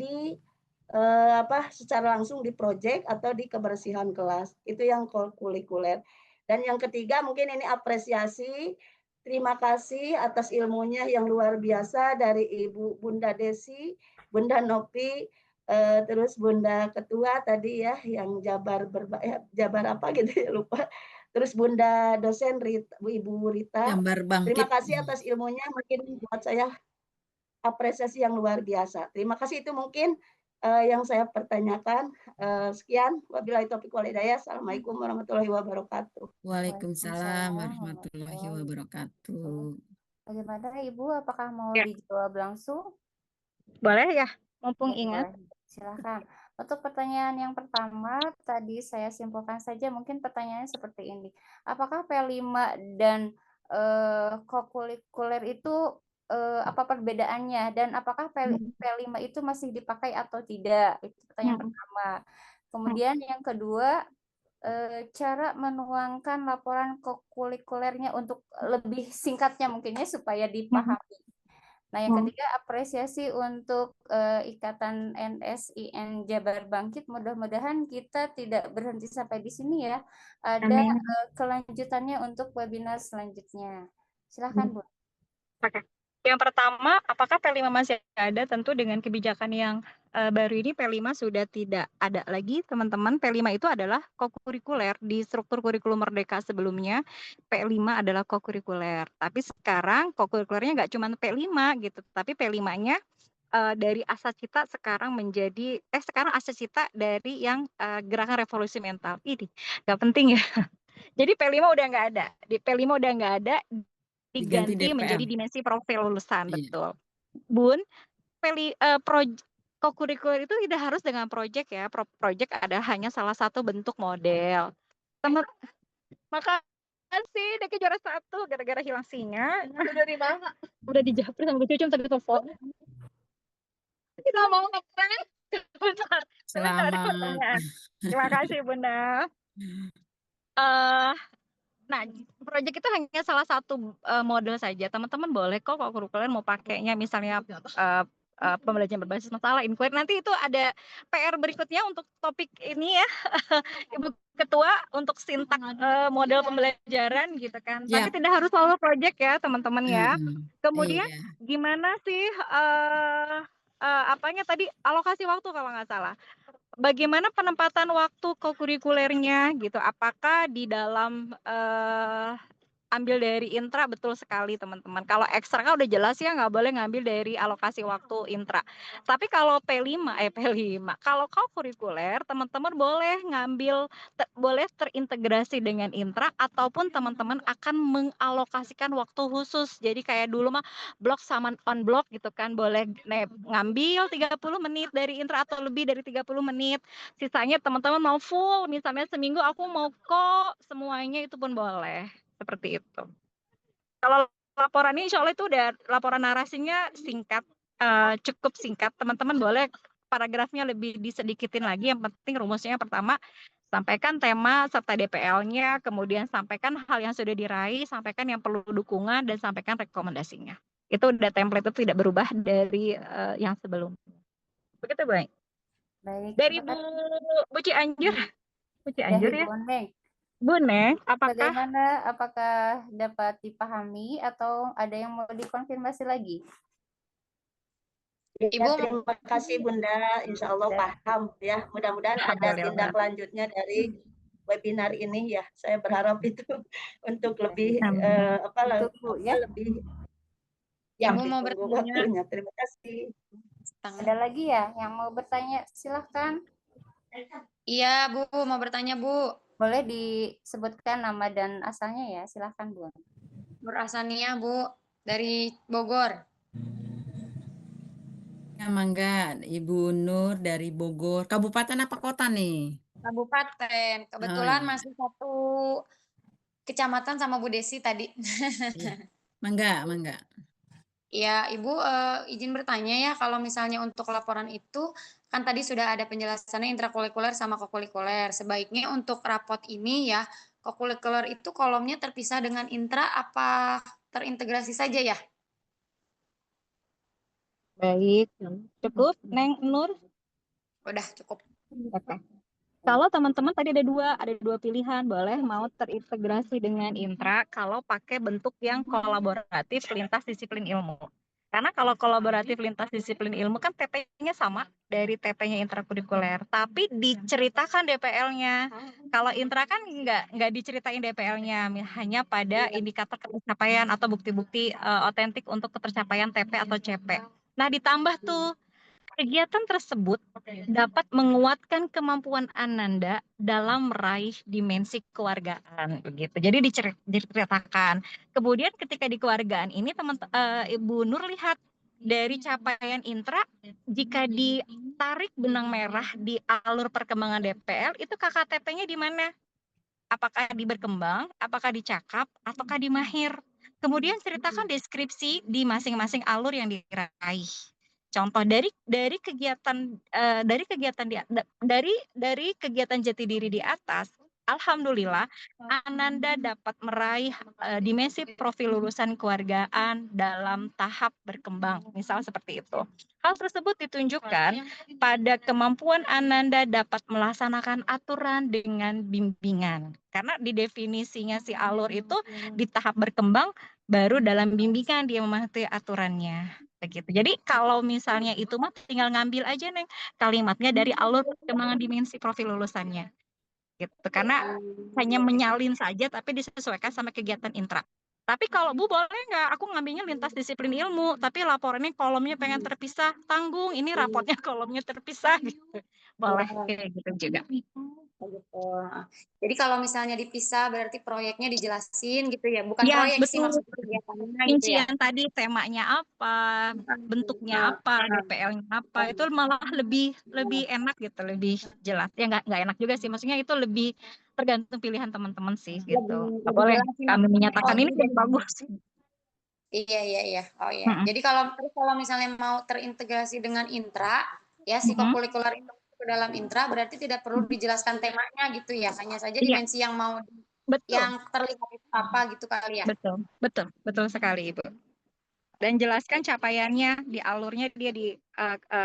secara langsung di proyek atau di kebersihan kelas. Itu yang kurikuler. Dan yang ketiga mungkin ini apresiasi. Terima kasih atas ilmunya yang luar biasa dari Ibu Bunda Desi, Bunda Nopi, terus Bunda Ketua tadi ya yang Jabar apa gitu ya lupa. Terus Bunda dosen Ibu Rita. Jambar Terima Bangkit. kasih atas ilmunya mungkin buat saya apresiasi yang luar biasa. Terima kasih itu mungkin yang saya pertanyakan. Sekian, wabillahi taufiq wal hidayah. Assalamualaikum warahmatullahi wabarakatuh. Waalaikumsalam warahmatullahi wabarakatuh. Bagaimana Ibu? Apakah mau Ya. dijawab langsung? Boleh ya, mumpung Oke, ingat. boleh. Silakan. Untuk pertanyaan yang pertama, tadi saya simpulkan saja mungkin pertanyaannya seperti ini. Apakah P5 dan kokurikuler itu apa perbedaannya dan apakah P5 itu masih dipakai atau tidak? Itu pertanyaan pertama. Kemudian yang kedua, cara menuangkan laporan kokurikulernya untuk lebih singkatnya mungkinnya supaya dipahami. Nah, yang ketiga apresiasi untuk Ikatan NSIN Jabar Bangkit. Mudah-mudahan kita tidak berhenti sampai di sini ya. Ada kelanjutannya untuk webinar selanjutnya. Silahkan, Bu. Oke. Yang pertama, apakah P5 masih ada? Tentu dengan kebijakan yang baru ini P5 sudah tidak ada lagi, teman-teman. P5 itu adalah kokurikuler di struktur kurikulum Merdeka sebelumnya. P5 adalah kokurikuler. Tapi sekarang kokurikulernya nggak cuma P5 gitu, tapi P5-nya dari Asacita sekarang menjadi sekarang Asacita dari yang gerakan revolusi mental. Ini nggak penting ya. Jadi P5 udah nggak ada. Di P5 udah nggak ada, Diganti diganti DPM. menjadi dimensi profil lulusan. Iya. Betul. Bun, kokurikuler itu tidak harus dengan proyek ya. Proyek ada hanya salah satu bentuk model. Makasih, Deki juara 1 gara-gara hilang sinyal. Udah di mana? Udah di Japri sama Cucu tadi telepon. Kita mau ngeprank. Bentar, ada Selamat. pertanyaan. Terima kasih, Bunda. Nah, proyek itu hanya salah satu model saja. Teman-teman boleh kok kalau kurikuler mau pakainya misalnya pembelajaran berbasis masalah, inquiry. Nanti itu ada PR berikutnya untuk topik ini ya, Ibu Ketua, untuk sintak model pembelajaran gitu kan. Tapi tidak harus selalu proyek ya teman-teman ya. Kemudian gimana sih apanya tadi alokasi waktu kalau nggak salah. Bagaimana penempatan waktu kokurikulernya gitu? Apakah di dalam ambil dari intra, betul sekali teman-teman. Kalau ekstra kan udah jelas ya nggak boleh ngambil dari alokasi waktu intra. Tapi kalau P5, kalau kurikuler teman-teman boleh ngambil, boleh terintegrasi dengan intra ataupun teman-teman akan mengalokasikan waktu khusus. Jadi kayak dulu mah blok sama on blok gitu kan, boleh ngambil 30 menit dari intra atau lebih dari 30 menit. Sisanya teman-teman mau full, misalnya seminggu aku mau kok semuanya, itu pun boleh. Seperti itu. Kalau laporannya insya Allah itu udah laporan narasinya singkat, cukup singkat. Teman-teman boleh paragrafnya lebih disedikitin lagi. Yang penting rumusnya pertama, sampaikan tema serta DPL-nya, kemudian sampaikan hal yang sudah diraih, sampaikan yang perlu dukungan, dan sampaikan rekomendasinya. Itu udah template itu tidak berubah dari yang sebelumnya. Begitu, Bang. Baik, Dari terima Bu Cianjur. Bu Cianjur kasih ya. Bu Neng. Bu Neng, apakah Bagaimana? Apakah dapat dipahami atau ada yang mau dikonfirmasi lagi? Ya, Ibu, terima kasih Bunda, Insya Allah Ya. paham ya. Mudah-mudahan ada Alhamdulillah. tindak lanjutnya dari webinar ini ya. Saya berharap itu untuk lebih Amin. Ditunggu ya. lebih yang Ibu mau ditunggu bertanya. waktunya. Terima kasih. Ada lagi ya yang mau bertanya? Silahkan. Iya, Bu, mau bertanya, Bu. Boleh disebutkan nama dan asalnya ya. Silahkan Bu. Nur Asania, Bu, dari Bogor. Ya, mangga, Ibu Nur dari Bogor. Kabupaten apa kota nih? Kabupaten. Kebetulan iya. masih satu kecamatan sama Bu Desi tadi. Iya. Mangga, mangga. Ya, Ibu izin bertanya ya, kalau misalnya untuk laporan itu, kan tadi sudah ada penjelasannya intrakurikuler sama kokurikuler. Sebaiknya untuk rapot ini ya, kokurikuler itu kolomnya terpisah dengan intra apa terintegrasi saja ya? Baik, cukup, Neng Nur. Udah cukup. Oke. Kalau teman-teman tadi ada dua pilihan, boleh mau terintegrasi dengan intra kalau pakai bentuk yang kolaboratif lintas disiplin ilmu. Karena kalau kolaboratif lintas disiplin ilmu kan TP-nya sama dari TP-nya intrakurikuler, tapi diceritakan DPL-nya. Kalau intra kan nggak diceritain DPL-nya, hanya pada indikator pencapaian atau bukti-bukti otentik untuk ketercapaian TP atau CP. Nah, ditambah tuh kegiatan tersebut dapat menguatkan kemampuan Ananda dalam meraih dimensi keluargaan begitu. Jadi diceritakan. Kemudian ketika di keluargaan ini Ibu Nur lihat dari capaian intra, jika ditarik benang merah di alur perkembangan DPL itu KKTP-nya di mana? Apakah di berkembang, apakah di cakap, ataukah di mahir? Kemudian ceritakan deskripsi di masing-masing alur yang diraih. Contoh dari kegiatan jati diri di atas, alhamdulillah Ananda dapat meraih dimensi profil lulusan keluargaan dalam tahap berkembang, misal seperti itu. Hal tersebut ditunjukkan pada kemampuan Ananda dapat melaksanakan aturan dengan bimbingan. Karena di definisinya si alur itu di tahap berkembang, baru dalam bimbingan dia memahami aturannya. Begitu. Jadi kalau misalnya itu mah tinggal ngambil aja Neng kalimatnya dari alur perkembangan dimensi profil lulusannya. Gitu. Karena hanya menyalin saja tapi disesuaikan sama kegiatan intra. Tapi kalau Bu boleh nggak aku ngambilnya lintas disiplin ilmu, tapi laporannya kolomnya pengen terpisah, tanggung ini rapotnya kolomnya terpisah gitu. Boleh kayak gitu juga. Gitu. Jadi kalau misalnya dipisah berarti proyeknya dijelasin gitu ya, bukan Ya, proyek sih betul. maksudnya kegiatannya gitu ya. Rincian tadi temanya apa, bentuknya apa, DPL-nya apa, itu malah lebih enak gitu, lebih jelas. Ya nggak enak juga sih, maksudnya itu lebih tergantung pilihan teman-teman sih gitu. Nggak Lebih boleh jelas sih kami maksudnya. menyatakan ini lebih bagus. Iya. Oh iya. Jadi kalau misalnya mau terintegrasi dengan intra, ya si kokurikuler itu ke dalam intra berarti tidak perlu dijelaskan temanya gitu ya, hanya saja Iya, dimensi yang mau betul, yang terlihat itu apa gitu kali ya. betul sekali Ibu. Dan jelaskan capaiannya di alurnya dia di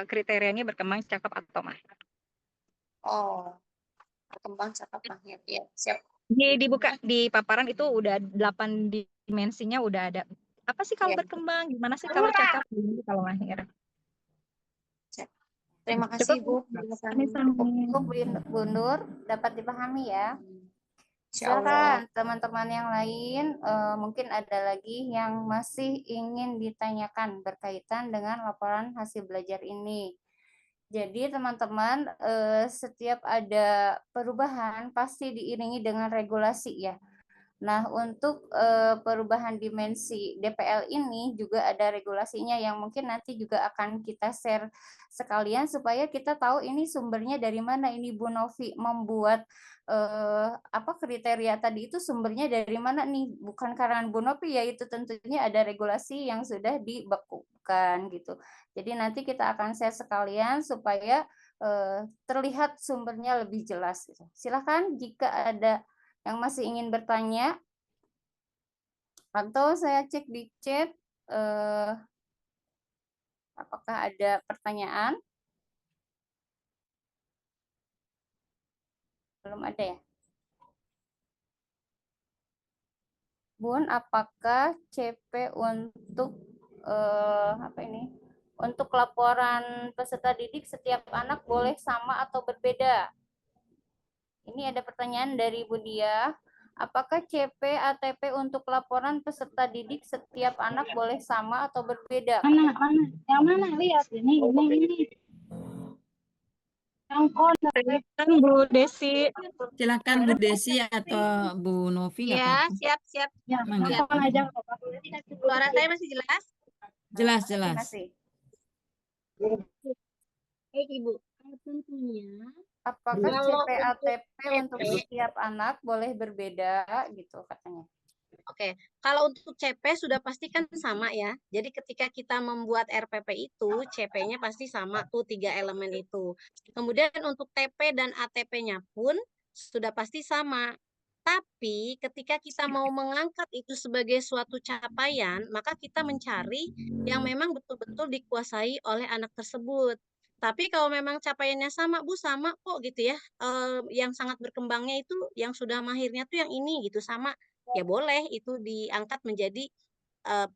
kriterianya berkembang cakep atau mahir. Oh, berkembang cakap mahir. Ya, siap. Dibuka di paparan itu udah 8 dimensinya udah ada. Apa sih kalau Iya. berkembang? Gimana sih kalau cakap? Gimana kalau mahir? Terima kasih Bu. Bu Nur dapat dipahami ya. Insya Allah. Silakan teman-teman yang lain, mungkin ada lagi yang masih ingin ditanyakan berkaitan dengan laporan hasil belajar ini. Jadi teman-teman, setiap ada perubahan pasti diiringi dengan regulasi ya. Nah, untuk perubahan dimensi DPL ini juga ada regulasinya yang mungkin nanti juga akan kita share sekalian supaya kita tahu ini sumbernya dari mana. Ini Bu Novi membuat kriteria tadi itu sumbernya dari mana nih? Bukan karena Bu Novi, yaitu tentunya ada regulasi yang sudah dibekukan gitu. Jadi nanti kita akan share sekalian supaya terlihat sumbernya lebih jelas. Gitu. Silakan jika ada yang masih ingin bertanya, atau saya cek di chat apakah ada pertanyaan? Belum ada ya? Bun, apakah CP untuk untuk laporan peserta didik setiap anak boleh sama atau berbeda? Ini ada pertanyaan dari Bu Dia. Apakah CP ATP untuk laporan peserta didik setiap anak boleh sama atau berbeda? Yang mana? Lihat ini. Yang Silakan Bu Desi. Silakan Bu Desi atau Bu Novi nggak Ya, apa-apa. siap. Mangga. Siap. aja. Suara saya masih jelas? Jelas. Masih. Baik, Ibu. Tentunya Apakah Kalau CP ATP untuk setiap anak boleh berbeda gitu katanya. Oke, kalau untuk CP sudah pasti kan sama ya. Jadi ketika kita membuat RPP itu, CP-nya pasti sama tuh 3 elemen itu. Kemudian untuk TP dan ATP-nya pun sudah pasti sama. Tapi ketika kita mau mengangkat itu sebagai suatu capaian, maka kita mencari yang memang betul-betul dikuasai oleh anak tersebut. Tapi kalau memang capaiannya sama, Bu, sama kok gitu ya. Yang sangat berkembangnya itu yang sudah mahirnya tuh yang ini gitu, sama. Ya boleh itu diangkat menjadi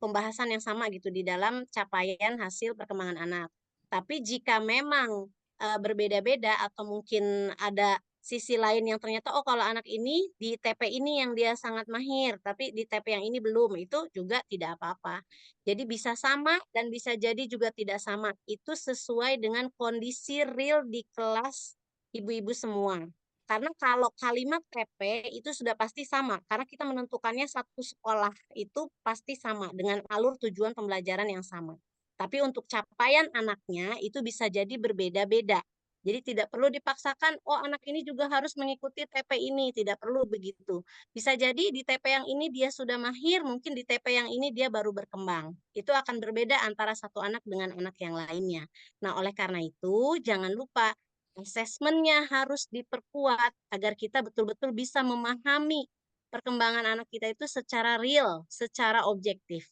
pembahasan yang sama gitu di dalam capaian hasil perkembangan anak. Tapi jika memang berbeda-beda atau mungkin ada sisi lain yang ternyata kalau anak ini di TP ini yang dia sangat mahir, tapi di TP yang ini belum, itu juga tidak apa-apa. Jadi bisa sama dan bisa jadi juga tidak sama. Itu sesuai dengan kondisi real di kelas ibu-ibu semua. Karena kalau kalimat TP itu sudah pasti sama, karena kita menentukannya satu sekolah itu pasti sama dengan alur tujuan pembelajaran yang sama. Tapi untuk capaian anaknya itu bisa jadi berbeda-beda. Jadi tidak perlu dipaksakan, anak ini juga harus mengikuti TP ini, tidak perlu begitu. Bisa jadi di TP yang ini dia sudah mahir, mungkin di TP yang ini dia baru berkembang. Itu akan berbeda antara satu anak dengan anak yang lainnya. Nah, oleh karena itu jangan lupa asesmennya harus diperkuat agar kita betul-betul bisa memahami perkembangan anak kita itu secara real, secara objektif.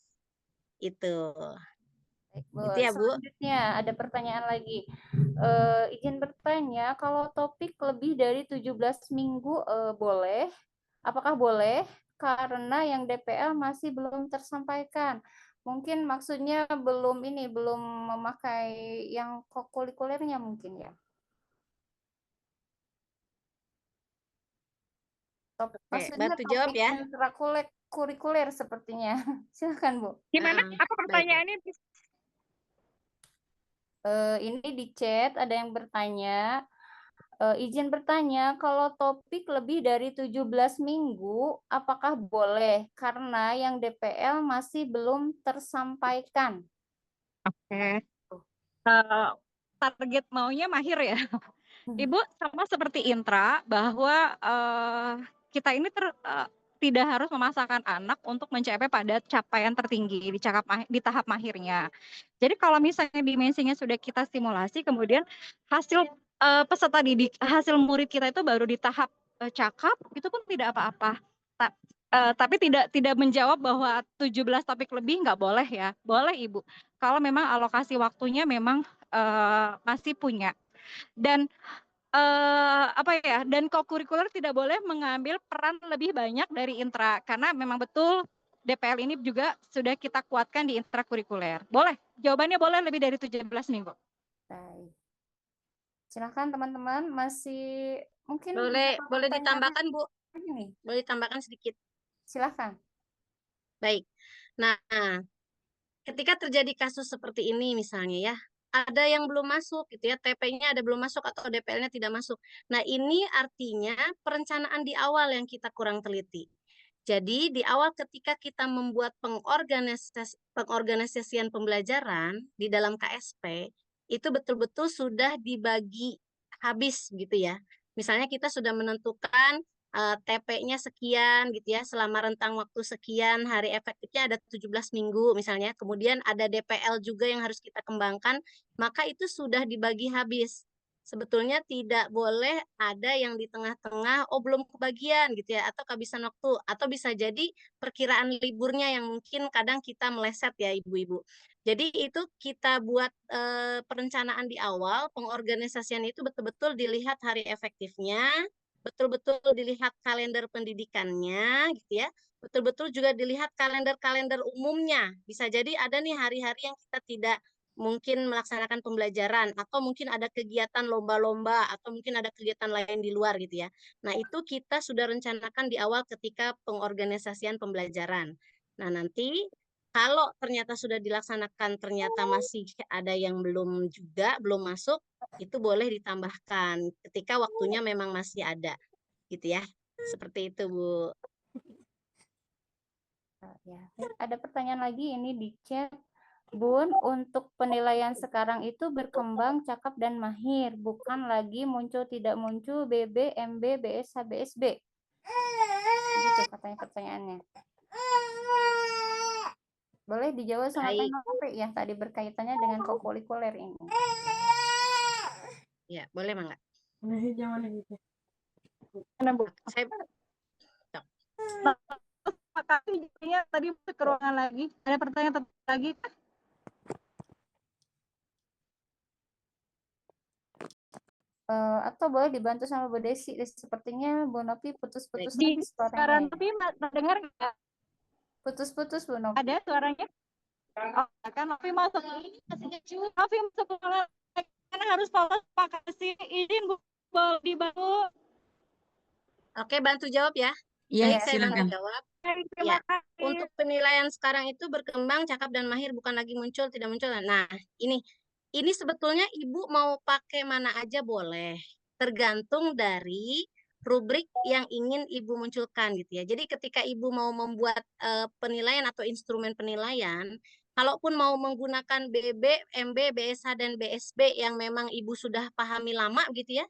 Itu. Baik, Bu. Itu ya, Bu. Selanjutnya ada pertanyaan lagi. Izin bertanya, kalau topik lebih dari 17 minggu boleh? Apakah boleh? Karena yang DPL masih belum tersampaikan. Mungkin maksudnya belum memakai yang kokurikulernya mungkin ya. Maksudnya bantu jawab ya. kurikuler sepertinya. Silakan, Bu. Gimana? Apa pertanyaannya? Ini di chat ada yang bertanya. Izin bertanya, kalau topik lebih dari 17 minggu, apakah boleh? Karena yang DPL masih belum tersampaikan. Oke. Target maunya mahir ya. Ibu sama seperti Intra bahwa kita ini tidak harus memasakkan anak untuk mencapai pada capaian tertinggi di tahap mahirnya. Jadi kalau misalnya dimensinya sudah kita simulasi, kemudian hasil peserta didik, hasil murid kita itu baru di tahap cakap, itu pun tidak apa-apa. Tapi tidak menjawab bahwa 17 topik lebih nggak boleh ya. Boleh Ibu. Kalau memang alokasi waktunya memang masih punya. Dan dan kokurikuler tidak boleh mengambil peran lebih banyak dari intra karena memang betul DPL ini juga sudah kita kuatkan di intrakurikuler. Boleh, jawabannya boleh lebih dari 17 minggu. Baik. Silakan teman-teman, masih mungkin Boleh ditambahkan, Bu. lagi nih. Boleh ditambahkan sedikit. Silahkan. Baik. Nah, ketika terjadi kasus seperti ini misalnya ya, ada yang belum masuk gitu ya, TP-nya ada belum masuk atau DPL-nya tidak masuk. Nah, ini artinya perencanaan di awal yang kita kurang teliti. Jadi di awal ketika kita membuat pengorganisasian pembelajaran di dalam KSP, itu betul-betul sudah dibagi habis gitu ya. Misalnya kita sudah menentukan TP-nya sekian gitu ya, selama rentang waktu sekian, hari efektifnya ada 17 minggu misalnya, kemudian ada DPL juga yang harus kita kembangkan, maka itu sudah dibagi habis. Sebetulnya tidak boleh ada yang di tengah-tengah, oh belum kebagian gitu ya, atau kehabisan waktu, atau bisa jadi perkiraan liburnya yang mungkin kadang kita meleset ya ibu-ibu. Jadi itu kita buat perencanaan di awal, pengorganisasian itu betul-betul dilihat hari efektifnya, betul-betul dilihat kalender pendidikannya gitu ya, betul-betul juga dilihat kalender-kalender umumnya. Bisa jadi ada nih hari-hari yang kita tidak mungkin melaksanakan pembelajaran atau mungkin ada kegiatan lomba-lomba atau mungkin ada kegiatan lain di luar gitu ya. Nah, itu kita sudah rencanakan di awal ketika pengorganisasian pembelajaran. Nah, nanti kalau ternyata sudah dilaksanakan ternyata masih ada yang belum juga belum masuk, itu boleh ditambahkan ketika waktunya memang masih ada gitu ya. Seperti itu, Bu. Ya. Ada pertanyaan lagi ini di chat. Bun, untuk penilaian sekarang itu berkembang, cakap dan mahir, bukan lagi muncul tidak muncul BB, MB, BSH, BSB. Gitu katanya pertanyaannya. Boleh dijawab sama Teh Baik. Novi ya, tadi berkaitannya dengan kokurikuler ini. Ya, boleh Mangga. Mana, Bu? Saya Makasih jadinya tadi masuk ke ruangan lagi. Ada pertanyaan lagi? Atau boleh dibantu sama Bu Desi. Sepertinya Bu Novi putus-putus Di tadi suara suaranya. Novi dengar nggak? Putus-putus Bu Novi. Ada suaranya? Oh, kan Novi masuk. Novi masuk ke ruangan lagi. Karena harus polos, Pak. Kasih izin Bu. Boleh dibantu. Oke, bantu jawab ya. Iya, Baik, saya bantu silakan. jawab. Terima Ya, kasih. untuk penilaian sekarang itu berkembang, cakap dan mahir bukan lagi muncul, tidak muncul. Nah, ini sebetulnya Ibu mau pakai mana aja boleh. Tergantung dari rubrik yang ingin Ibu munculkan gitu ya. Jadi ketika Ibu mau membuat penilaian atau instrumen penilaian, kalaupun mau menggunakan BB, MB, BSH, dan BSB yang memang Ibu sudah pahami lama gitu ya,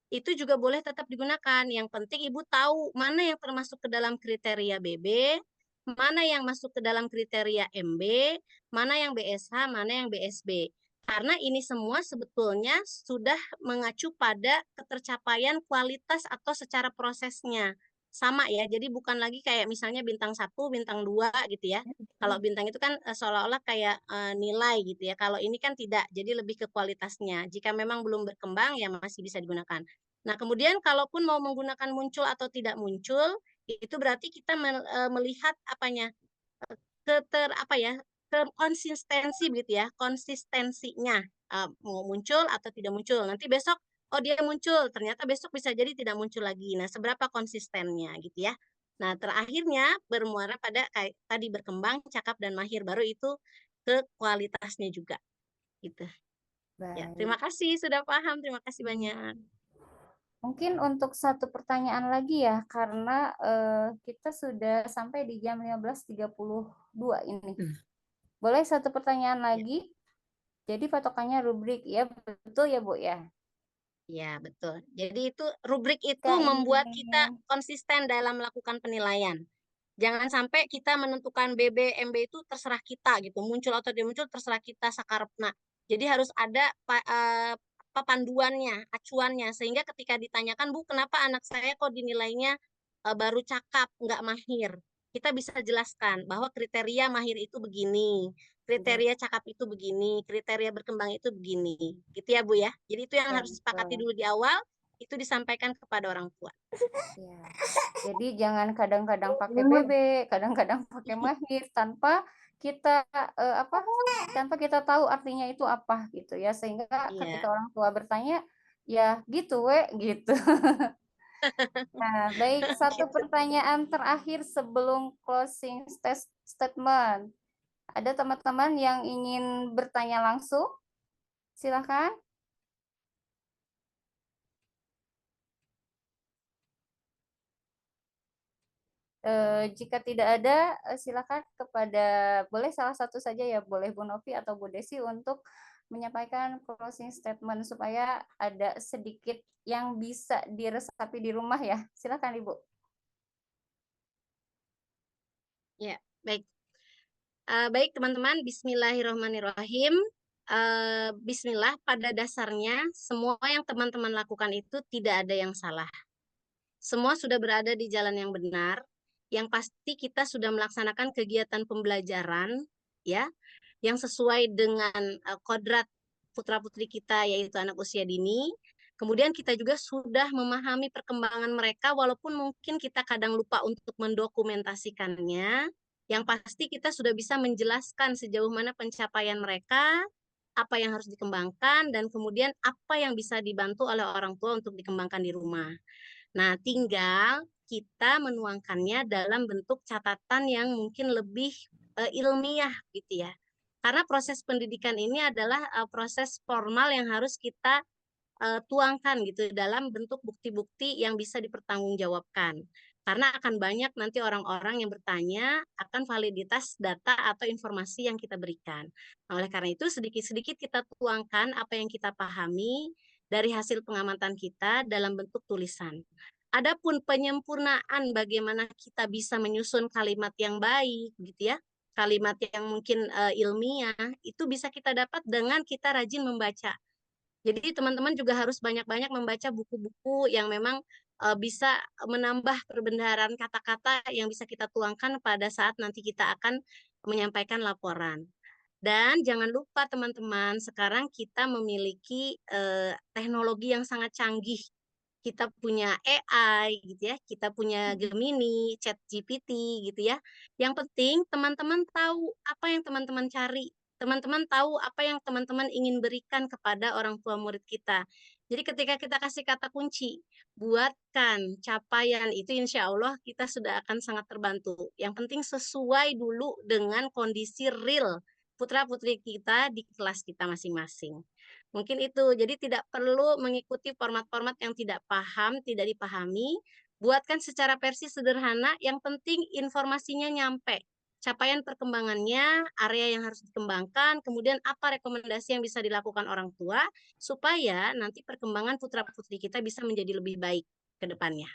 itu juga boleh tetap digunakan. Yang penting Ibu tahu mana yang termasuk ke dalam kriteria BB, mana yang masuk ke dalam kriteria MB, mana yang BSH, mana yang BSB. Karena ini semua sebetulnya sudah mengacu pada ketercapaian kualitas atau secara prosesnya. Sama ya, jadi bukan lagi kayak misalnya bintang 1, bintang 2 gitu ya. Kalau bintang itu kan seolah-olah kayak nilai gitu ya. Kalau ini kan tidak, jadi lebih ke kualitasnya. Jika memang belum berkembang ya masih bisa digunakan. Nah, kemudian kalaupun mau menggunakan muncul atau tidak muncul, itu berarti kita melihat apanya? Konsistensi begitu ya, konsistensinya mau muncul atau tidak muncul. Nanti besok oh dia muncul, ternyata besok bisa jadi tidak muncul lagi. Nah, seberapa konsistennya gitu ya. Nah, terakhirnya bermuara pada kayak tadi berkembang, cakap dan mahir, baru itu ke kualitasnya juga gitu. Ya, terima kasih sudah paham. Terima kasih banyak. Mungkin untuk satu pertanyaan lagi ya, karena kita sudah sampai di jam 15.32 ini. Boleh satu pertanyaan lagi? Jadi patokannya rubrik, ya betul ya Bu ya? Ya, betul. Jadi itu rubrik itu Kak, membuat ini- kita konsisten dalam melakukan penilaian. Jangan sampai kita menentukan BB, MB itu terserah kita gitu. Muncul atau tidak muncul terserah kita sakarepna. Jadi harus ada panduannya, acuannya. Sehingga ketika ditanyakan, Bu, kenapa anak saya kok dinilainya baru cakap, nggak mahir? Kita bisa jelaskan bahwa kriteria mahir itu begini, kriteria cakap itu begini, kriteria berkembang itu begini. Gitu ya, Bu ya. Jadi itu yang harus disepakati dulu di awal, itu disampaikan kepada orang tua. Ya. Jadi jangan kadang-kadang pakai BB, kadang-kadang pakai mahir tanpa kita tanpa kita tahu artinya itu apa gitu ya, sehingga ketika orang tua bertanya ya gitu gitu. Nah, baik, satu pertanyaan terakhir sebelum closing statement. Ada teman-teman yang ingin bertanya langsung? Silakan. Jika tidak ada, silakan kepada, boleh salah satu saja ya, boleh Bu Novi atau Bu Desi untuk menyampaikan closing statement supaya ada sedikit yang bisa diresapi di rumah ya. Silakan Ibu. Ya, baik. Baik teman-teman, Bismillahirrahmanirrahim. Bismillah, pada dasarnya semua yang teman-teman lakukan itu tidak ada yang salah. Semua sudah berada di jalan yang benar. Yang pasti kita sudah melaksanakan kegiatan pembelajaran, ya, yang sesuai dengan kodrat putra-putri kita, yaitu anak usia dini. Kemudian kita juga sudah memahami perkembangan mereka, walaupun mungkin kita kadang lupa untuk mendokumentasikannya. Yang pasti kita sudah bisa menjelaskan sejauh mana pencapaian mereka, apa yang harus dikembangkan, dan kemudian apa yang bisa dibantu oleh orang tua untuk dikembangkan di rumah. Nah, tinggal kita menuangkannya dalam bentuk catatan yang mungkin lebih ilmiah gitu ya. Karena proses pendidikan ini adalah proses formal yang harus kita tuangkan gitu dalam bentuk bukti-bukti yang bisa dipertanggungjawabkan. Karena akan banyak nanti orang-orang yang bertanya akan validitas data atau informasi yang kita berikan. Nah, oleh karena itu sedikit-sedikit kita tuangkan apa yang kita pahami dari hasil pengamatan kita dalam bentuk tulisan. Adapun penyempurnaan bagaimana kita bisa menyusun kalimat yang baik gitu ya, kalimat yang mungkin ilmiah, itu bisa kita dapat dengan kita rajin membaca. Jadi teman-teman juga harus banyak-banyak membaca buku-buku yang memang bisa menambah perbendaharaan kata-kata yang bisa kita tuangkan pada saat nanti kita akan menyampaikan laporan. Dan jangan lupa teman-teman, sekarang kita memiliki teknologi yang sangat canggih. Kita punya AI gitu ya, kita punya Gemini, ChatGPT gitu ya. Yang penting teman-teman tahu apa yang teman-teman cari. Teman-teman tahu apa yang teman-teman ingin berikan kepada orang tua murid kita. Jadi ketika kita kasih kata kunci, buatkan capaian itu, insya Allah kita sudah akan sangat terbantu. Yang penting sesuai dulu dengan kondisi real putra-putri kita di kelas kita masing-masing. Mungkin itu, jadi tidak perlu mengikuti format-format yang tidak paham, tidak dipahami. Buatkan secara versi sederhana, yang penting informasinya nyampe. Capaian perkembangannya, area yang harus dikembangkan, kemudian apa rekomendasi yang bisa dilakukan orang tua, supaya nanti perkembangan putra-putri kita bisa menjadi lebih baik ke depannya.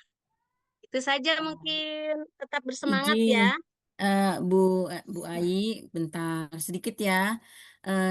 Itu saja mungkin, tetap bersemangat Izin, ya. Bu Ai, bentar sedikit ya.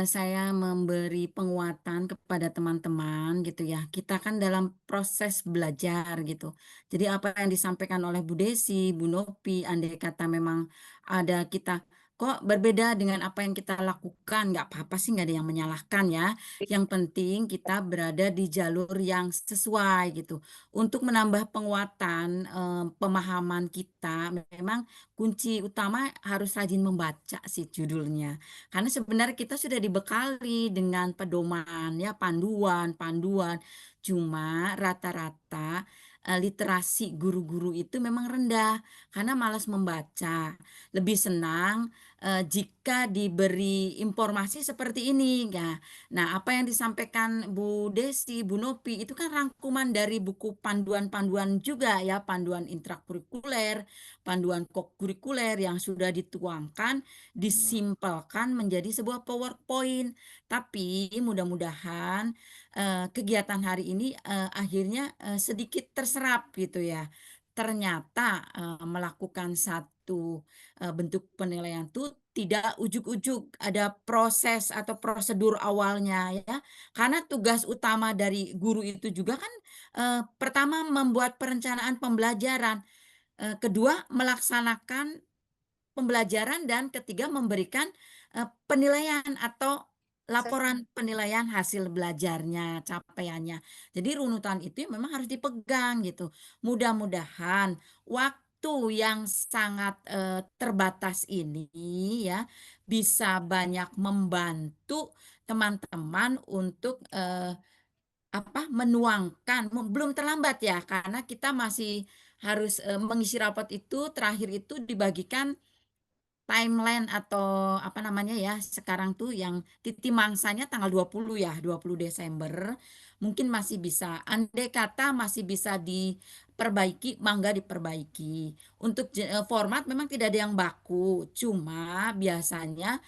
Saya memberi penguatan kepada teman-teman gitu ya. Kita kan dalam proses belajar gitu. Jadi apa yang disampaikan oleh Bu Desi, Bu Nopi, andai kata memang ada kita kok berbeda dengan apa yang kita lakukan, nggak apa-apa sih, nggak ada yang menyalahkan ya. Yang penting kita berada di jalur yang sesuai gitu. Untuk menambah penguatan pemahaman kita, memang kunci utama harus rajin membaca sih judulnya. Karena sebenarnya kita sudah dibekali dengan pedoman ya, panduan. Cuma rata-rata literasi guru-guru itu memang rendah karena malas membaca. Lebih senang jika diberi informasi seperti ini ya. Nah, apa yang disampaikan Bu Desi, Bu Nopi itu kan rangkuman dari buku panduan-panduan juga ya, panduan intrakurikuler, panduan kurikuler yang sudah dituangkan, disimpelkan menjadi sebuah PowerPoint. Tapi mudah-mudahan kegiatan hari ini akhirnya sedikit terserap gitu ya. Ternyata melakukan satu bentuk penilaian itu tidak ujuk-ujuk, ada proses atau prosedur awalnya ya. Karena tugas utama dari guru itu juga kan pertama membuat perencanaan pembelajaran. Kedua, melaksanakan pembelajaran, dan ketiga, memberikan penilaian atau laporan penilaian hasil belajarnya, capaiannya. Jadi runutan itu memang harus dipegang gitu. Mudah-mudahan waktu yang sangat terbatas ini ya bisa banyak membantu teman-teman untuk menuangkan, belum terlambat ya, karena kita masih harus mengisi rapot itu terakhir itu dibagikan timeline atau apa namanya ya, sekarang tuh yang titi mangsanya tanggal 20 ya, 20 Desember. Mungkin masih bisa, andai kata masih bisa diperbaiki, mangga diperbaiki. Untuk format memang tidak ada yang baku, cuma biasanya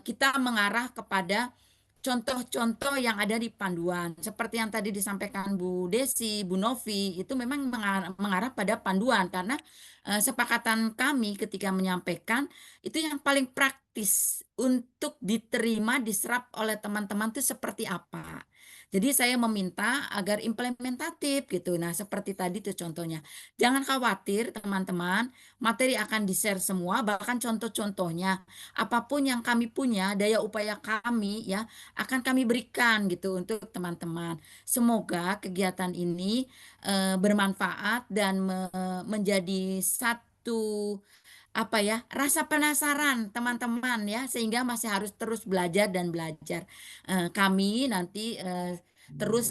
kita mengarah kepada contoh-contoh yang ada di panduan. Seperti yang tadi disampaikan Bu Desi, Bu Novi, itu memang mengarah pada panduan karena sepakatan kami ketika menyampaikan itu yang paling praktis untuk diterima, diserap oleh teman-teman itu seperti apa. Jadi saya meminta agar implementatif gitu. Nah, seperti tadi tuh contohnya. Jangan khawatir teman-teman, materi akan di-share semua, bahkan contoh-contohnya apapun yang kami punya, daya upaya kami ya akan kami berikan gitu untuk teman-teman. Semoga kegiatan ini bermanfaat dan menjadi satu apa ya, rasa penasaran teman-teman ya, sehingga masih harus terus belajar dan belajar. Kami nanti terus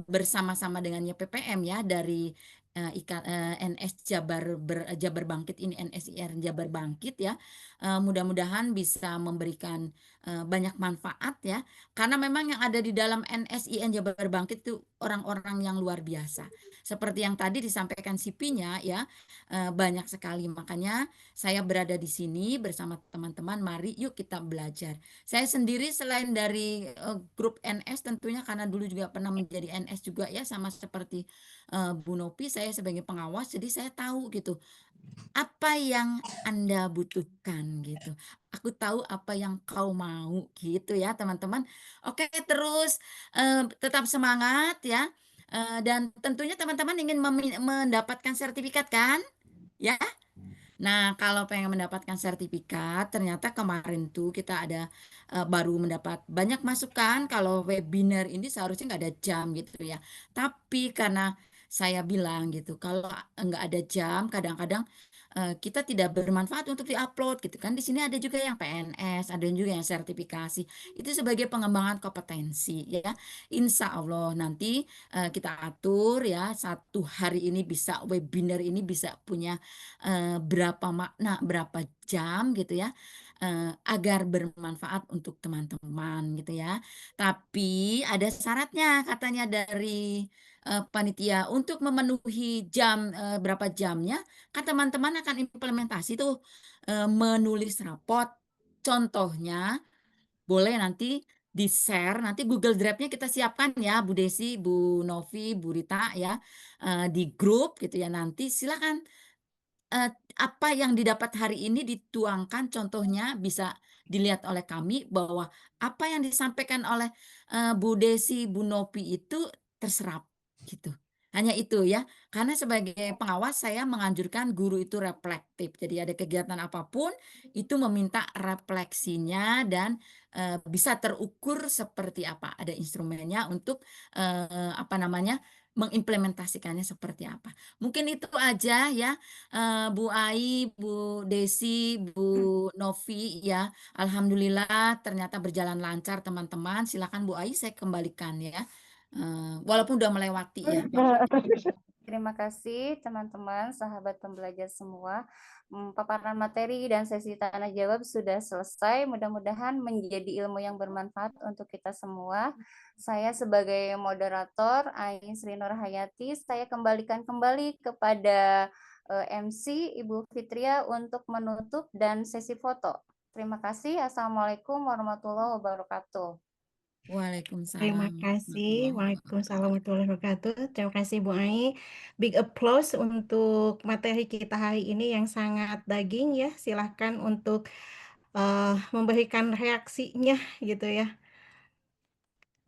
bersama-sama dengan YPPM ya dari NS Jabar Bangkit ini, NSIR Jabar Bangkit ya. Mudah-mudahan bisa memberikan banyak manfaat ya, karena memang yang ada di dalam NSIN Jabar Bangkit itu orang-orang yang luar biasa. Seperti yang tadi disampaikan CP-nya ya, banyak sekali. Makanya saya berada di sini bersama teman-teman, mari yuk kita belajar. Saya sendiri selain dari grup NS tentunya, karena dulu juga pernah menjadi NS juga ya, sama seperti Bu Nopi, saya sebagai pengawas, jadi saya tahu gitu apa yang Anda butuhkan gitu. Aku tahu apa yang kau mau gitu ya teman-teman. Oke, terus tetap semangat ya. Dan tentunya teman-teman ingin mendapatkan sertifikat kan? Ya. Nah, kalau pengen mendapatkan sertifikat, ternyata kemarin tuh kita ada baru mendapat banyak masukan kalau webinar ini seharusnya nggak ada jam gitu ya. Tapi karena saya bilang gitu, kalau nggak ada jam, kadang-kadang kita tidak bermanfaat untuk diupload gitu kan. Di sini ada juga yang PNS, ada juga yang sertifikasi. Itu sebagai pengembangan kompetensi ya. Insya Allah nanti kita atur ya, satu hari ini bisa webinar ini bisa punya berapa makna, berapa jam gitu ya, agar bermanfaat untuk teman-teman gitu ya. Tapi ada syaratnya katanya dari panitia untuk memenuhi jam berapa jamnya, kan teman-teman akan implementasi tuh menulis raport. Contohnya boleh nanti di-share, nanti Google Drive-nya kita siapkan ya, Bu Desi, Bu Novi, Bu Rita ya, di grup gitu ya. Nanti silakan apa yang didapat hari ini dituangkan, contohnya bisa dilihat oleh kami bahwa apa yang disampaikan oleh Bu Desi, Bu Nopi itu terserap gitu. Hanya itu ya, karena sebagai pengawas saya menganjurkan guru itu reflektif. Jadi ada kegiatan apapun itu meminta refleksinya dan bisa terukur seperti apa. Ada instrumennya untuk apa namanya, mengimplementasikannya seperti apa. Mungkin itu aja ya. Bu Ai, Bu Desi, Bu Novi ya. Alhamdulillah ternyata berjalan lancar teman-teman. Silakan Bu Ai, saya kembalikan ya. Walaupun udah melewati ya. Terima kasih teman-teman, sahabat pembelajar semua. Paparan materi dan sesi tanya jawab sudah selesai. Mudah-mudahan menjadi ilmu yang bermanfaat untuk kita semua. Saya sebagai moderator, Ain Sri Nur Hayati, saya kembalikan kembali kepada MC Ibu Fitria untuk menutup dan sesi foto. Terima kasih. Assalamualaikum warahmatullahi wabarakatuh. Waalaikumsalam. Terima kasih. Waalaikumsalam warahmatullahi wabarakatuh. Terima kasih Bu Ai. Big applause untuk materi kita hari ini yang sangat daging ya. Silahkan untuk memberikan reaksinya gitu ya.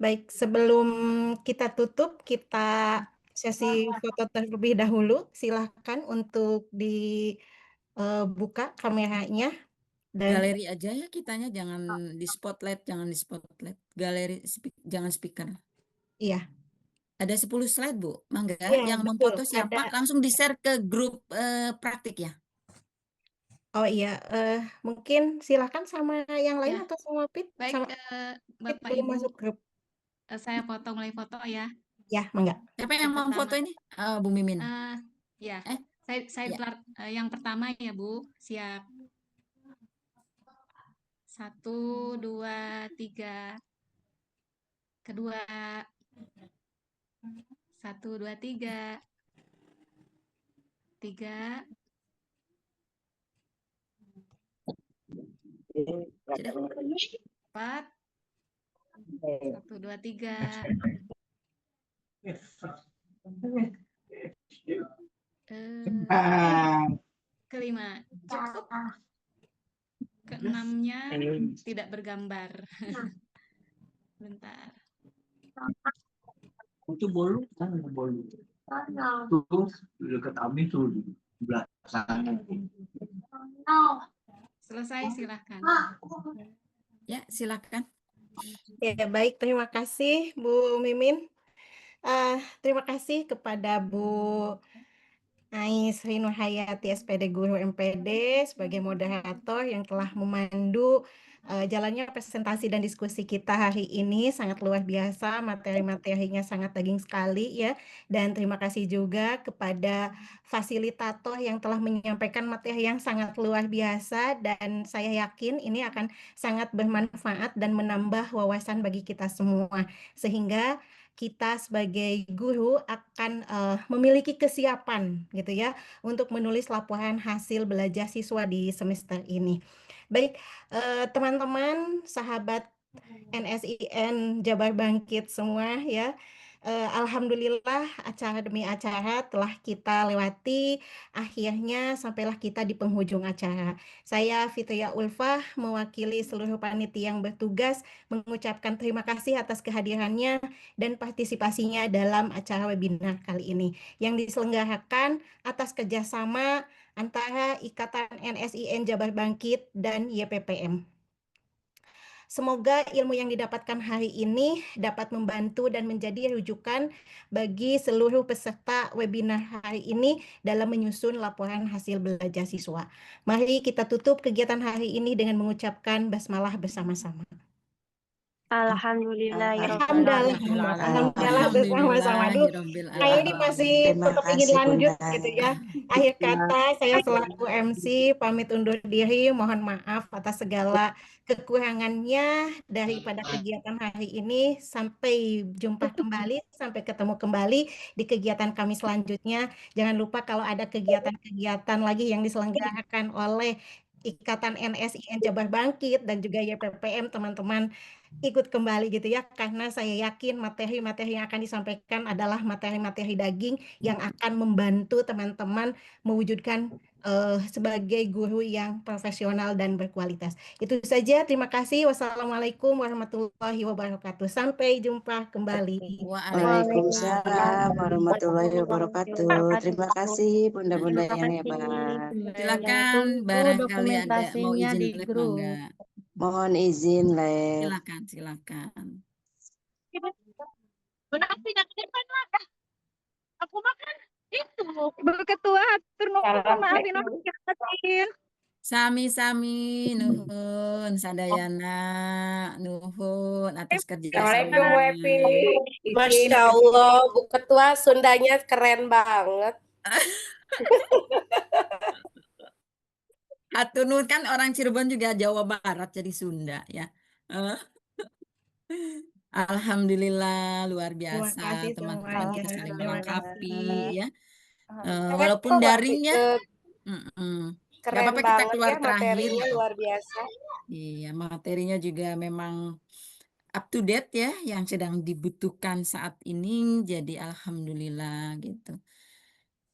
Baik, sebelum kita tutup, kita sesi foto terlebih dahulu. Silahkan untuk dibuka kameranya. Dan Galeri aja ya kitanya, jangan di spotlight, galeri jangan speaker. iya. Ada 10 slide Bu, mangga. Iya, Yang betul. memfoto siapa Ada. langsung di-share ke grup praktik ya. Oh iya, mungkin silakan sama yang lain Ya. atau sama Pit, Baik, sama Pit Bapak belum Ibu. masuk grup. Saya mulai foto ya. Ya, mangga. Siapa yang Yang mau foto pertama, ini? Bu Mimin. ya, Eh, saya ya. yang pertama ya Bu, siap. 1, 2, 3. Kedua, 1, 2, 3. 3. Sudah. 4. 1, 2, 3. Kelima, cukup. Keenamnya tidak bergambar. Bentar. Itu bolu kan bolu. Tuh dekat Ami tuh di belakang. Selesai, silakan. Ya, silakan. Ya, baik. Terima kasih, Bu Mimin. Terima kasih kepada Bu Ais Sri Nurhayati, SPD Guru MPD, sebagai moderator yang telah memandu jalannya presentasi dan diskusi kita hari ini. Sangat luar biasa, materi-materinya sangat daging sekali ya. Dan terima kasih juga kepada fasilitator yang telah menyampaikan materi yang sangat luar biasa, dan saya yakin ini akan sangat bermanfaat dan menambah wawasan bagi kita semua, sehingga kita sebagai guru akan memiliki kesiapan gitu ya untuk menulis laporan hasil belajar siswa di semester ini. Baik, teman-teman, sahabat NSIN Jabar Bangkit semua ya. Alhamdulillah acara demi acara telah kita lewati, akhirnya sampailah kita di penghujung acara. Saya Fitria Ulfah mewakili seluruh panitia yang bertugas mengucapkan terima kasih atas kehadirannya dan partisipasinya dalam acara webinar kali ini yang diselenggarakan atas kerjasama antara Ikatan NSIN Jabar Bangkit dan YPPM. Semoga ilmu yang didapatkan hari ini dapat membantu dan menjadi rujukan bagi seluruh peserta webinar hari ini dalam menyusun laporan hasil belajar siswa. Mari kita tutup kegiatan hari ini dengan mengucapkan basmalah bersama-sama. Alhamdulillah bersama-sama. Aduh, nah ini masih Terima tetap ingin kasih lanjut Bunda. gitu ya. Akhir kata saya selaku MC pamit undur diri, mohon maaf atas segala kekurangannya daripada kegiatan hari ini. Sampai jumpa kembali, sampai ketemu kembali di kegiatan kami selanjutnya. Jangan lupa kalau ada kegiatan-kegiatan lagi yang diselenggarakan oleh Ikatan NSIN Jabar Bangkit dan juga YPPM, teman-teman ikut kembali gitu ya, karena saya yakin materi-materi yang akan disampaikan adalah materi-materi daging yang akan membantu teman-teman mewujudkan sebagai guru yang profesional dan berkualitas. Itu saja, terima kasih. Wassalamualaikum warahmatullahi wabarakatuh. Sampai jumpa kembali. Waalaikumsalam warahmatullahi wabarakatuh. Terima kasih Bunda-bunda yang hebat. Silakan, barangkali ada mau dokumentasinya izin di live, grup. mangga. Mohon izin, Le. Silakan. Aku makan itu. Ibu Ketua, hatur nuhun, maafin aku kirain. Sami-sami, nuhun, sadayana, nuhun atas Assalamualaikum Bu kerjasamanya. Epi. Masya Allah, Bu Ketua Sundanya keren banget. Hatur nuhun, kan orang Cirebon juga Jawa Barat jadi Sunda ya. Alhamdulillah luar Terima biasa, kasih teman-teman semuanya. kita saling Terima melengkapi kasih. ya. Keren Walaupun kok, Mbak daring ya. Gak Keren apa-apa kita banget keluar ya terakhir. materinya, luar biasa. Iya, materinya juga memang up to date ya, yang sedang dibutuhkan saat ini. Jadi alhamdulillah gitu.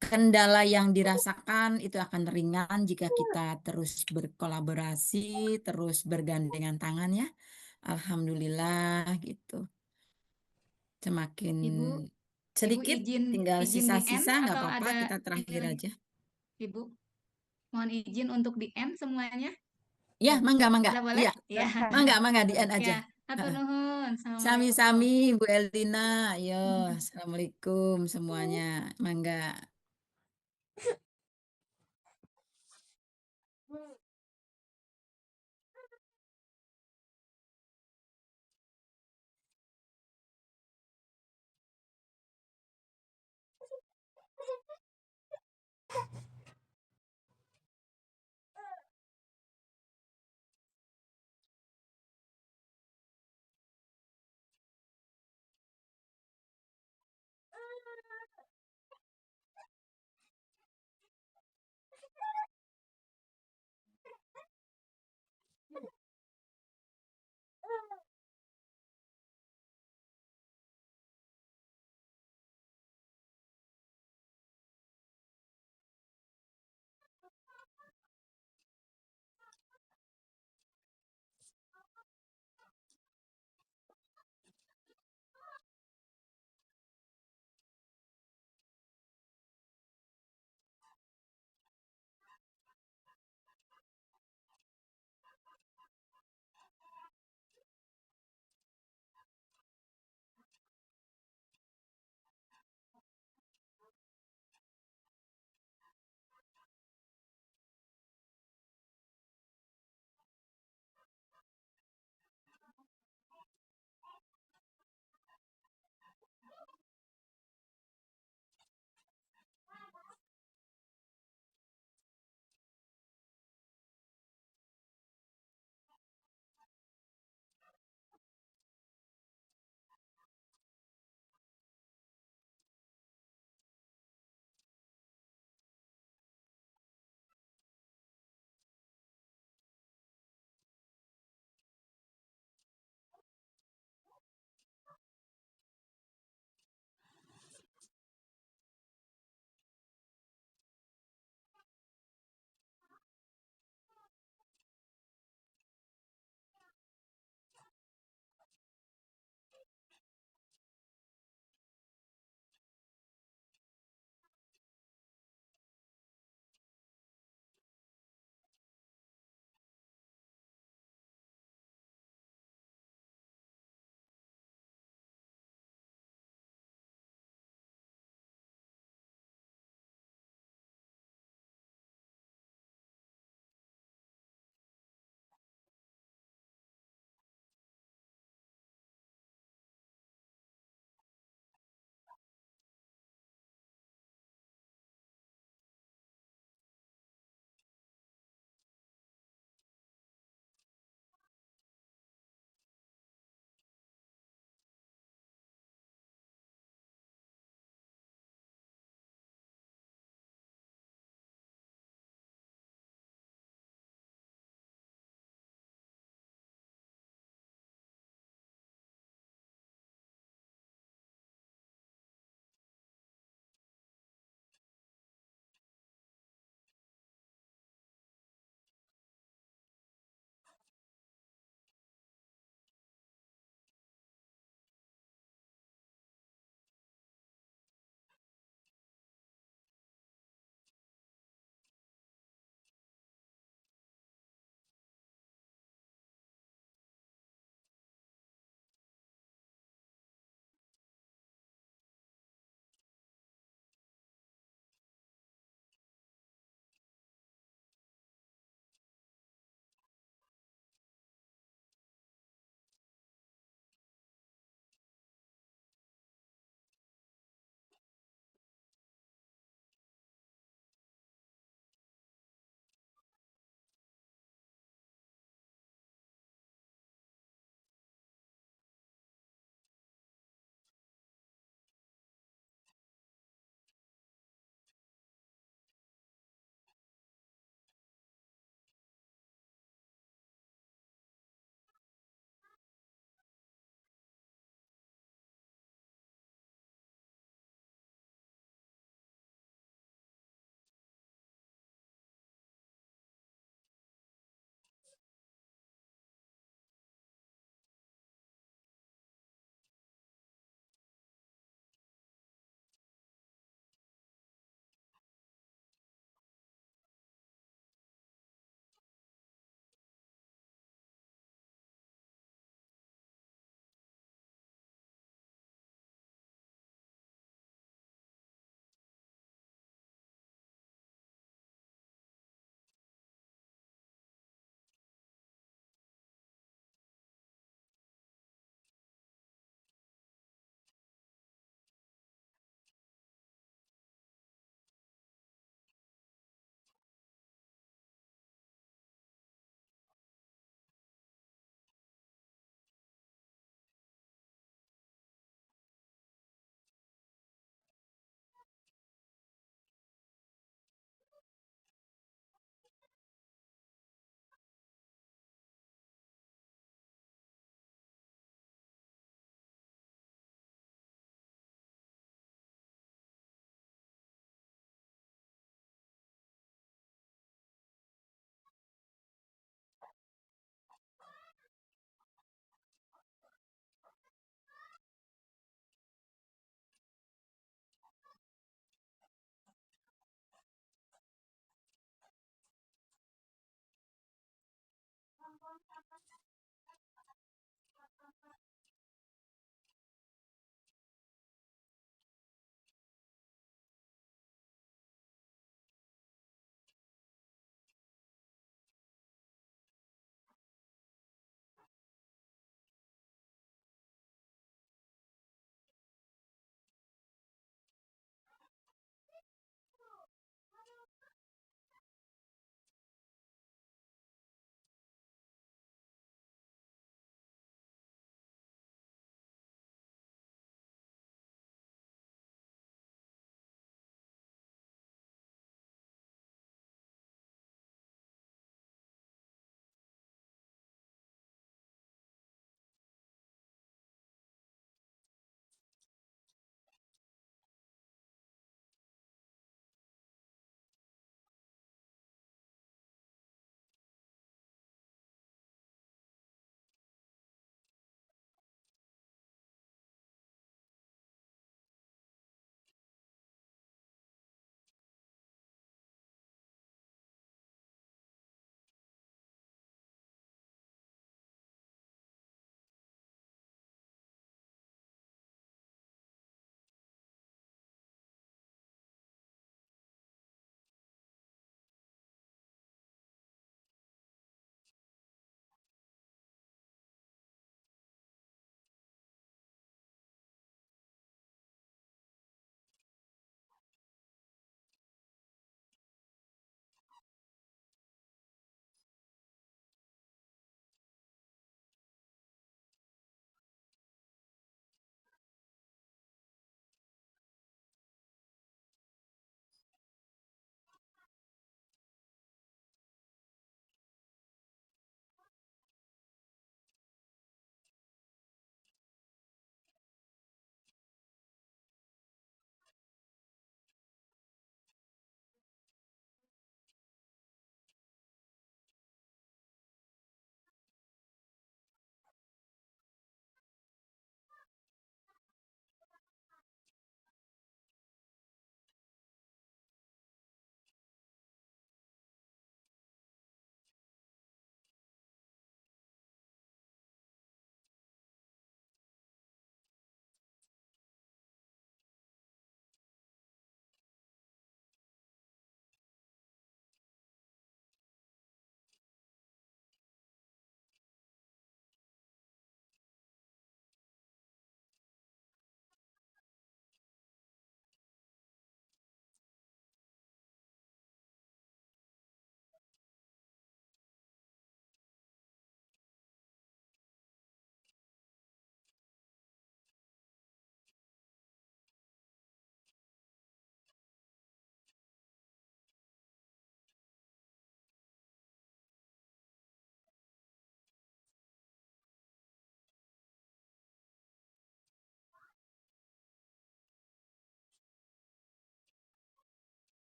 Kendala yang dirasakan itu akan ringan jika kita terus berkolaborasi, terus bergandengan tangan ya. Alhamdulillah gitu. Semakin Ibu sedikit, tinggal izin di end sisa, nggak atau apa-apa, ada kita terakhir ini lagi? aja. Ibu, mohon izin untuk di end semuanya. Ya, mangga. Sudah boleh? Iya, Ya. mangga di end aja. Ya, hatur nuhun. Assalamualaikum. Sami-sami Bu Elina. Yo, assalamualaikum semuanya. Mangga.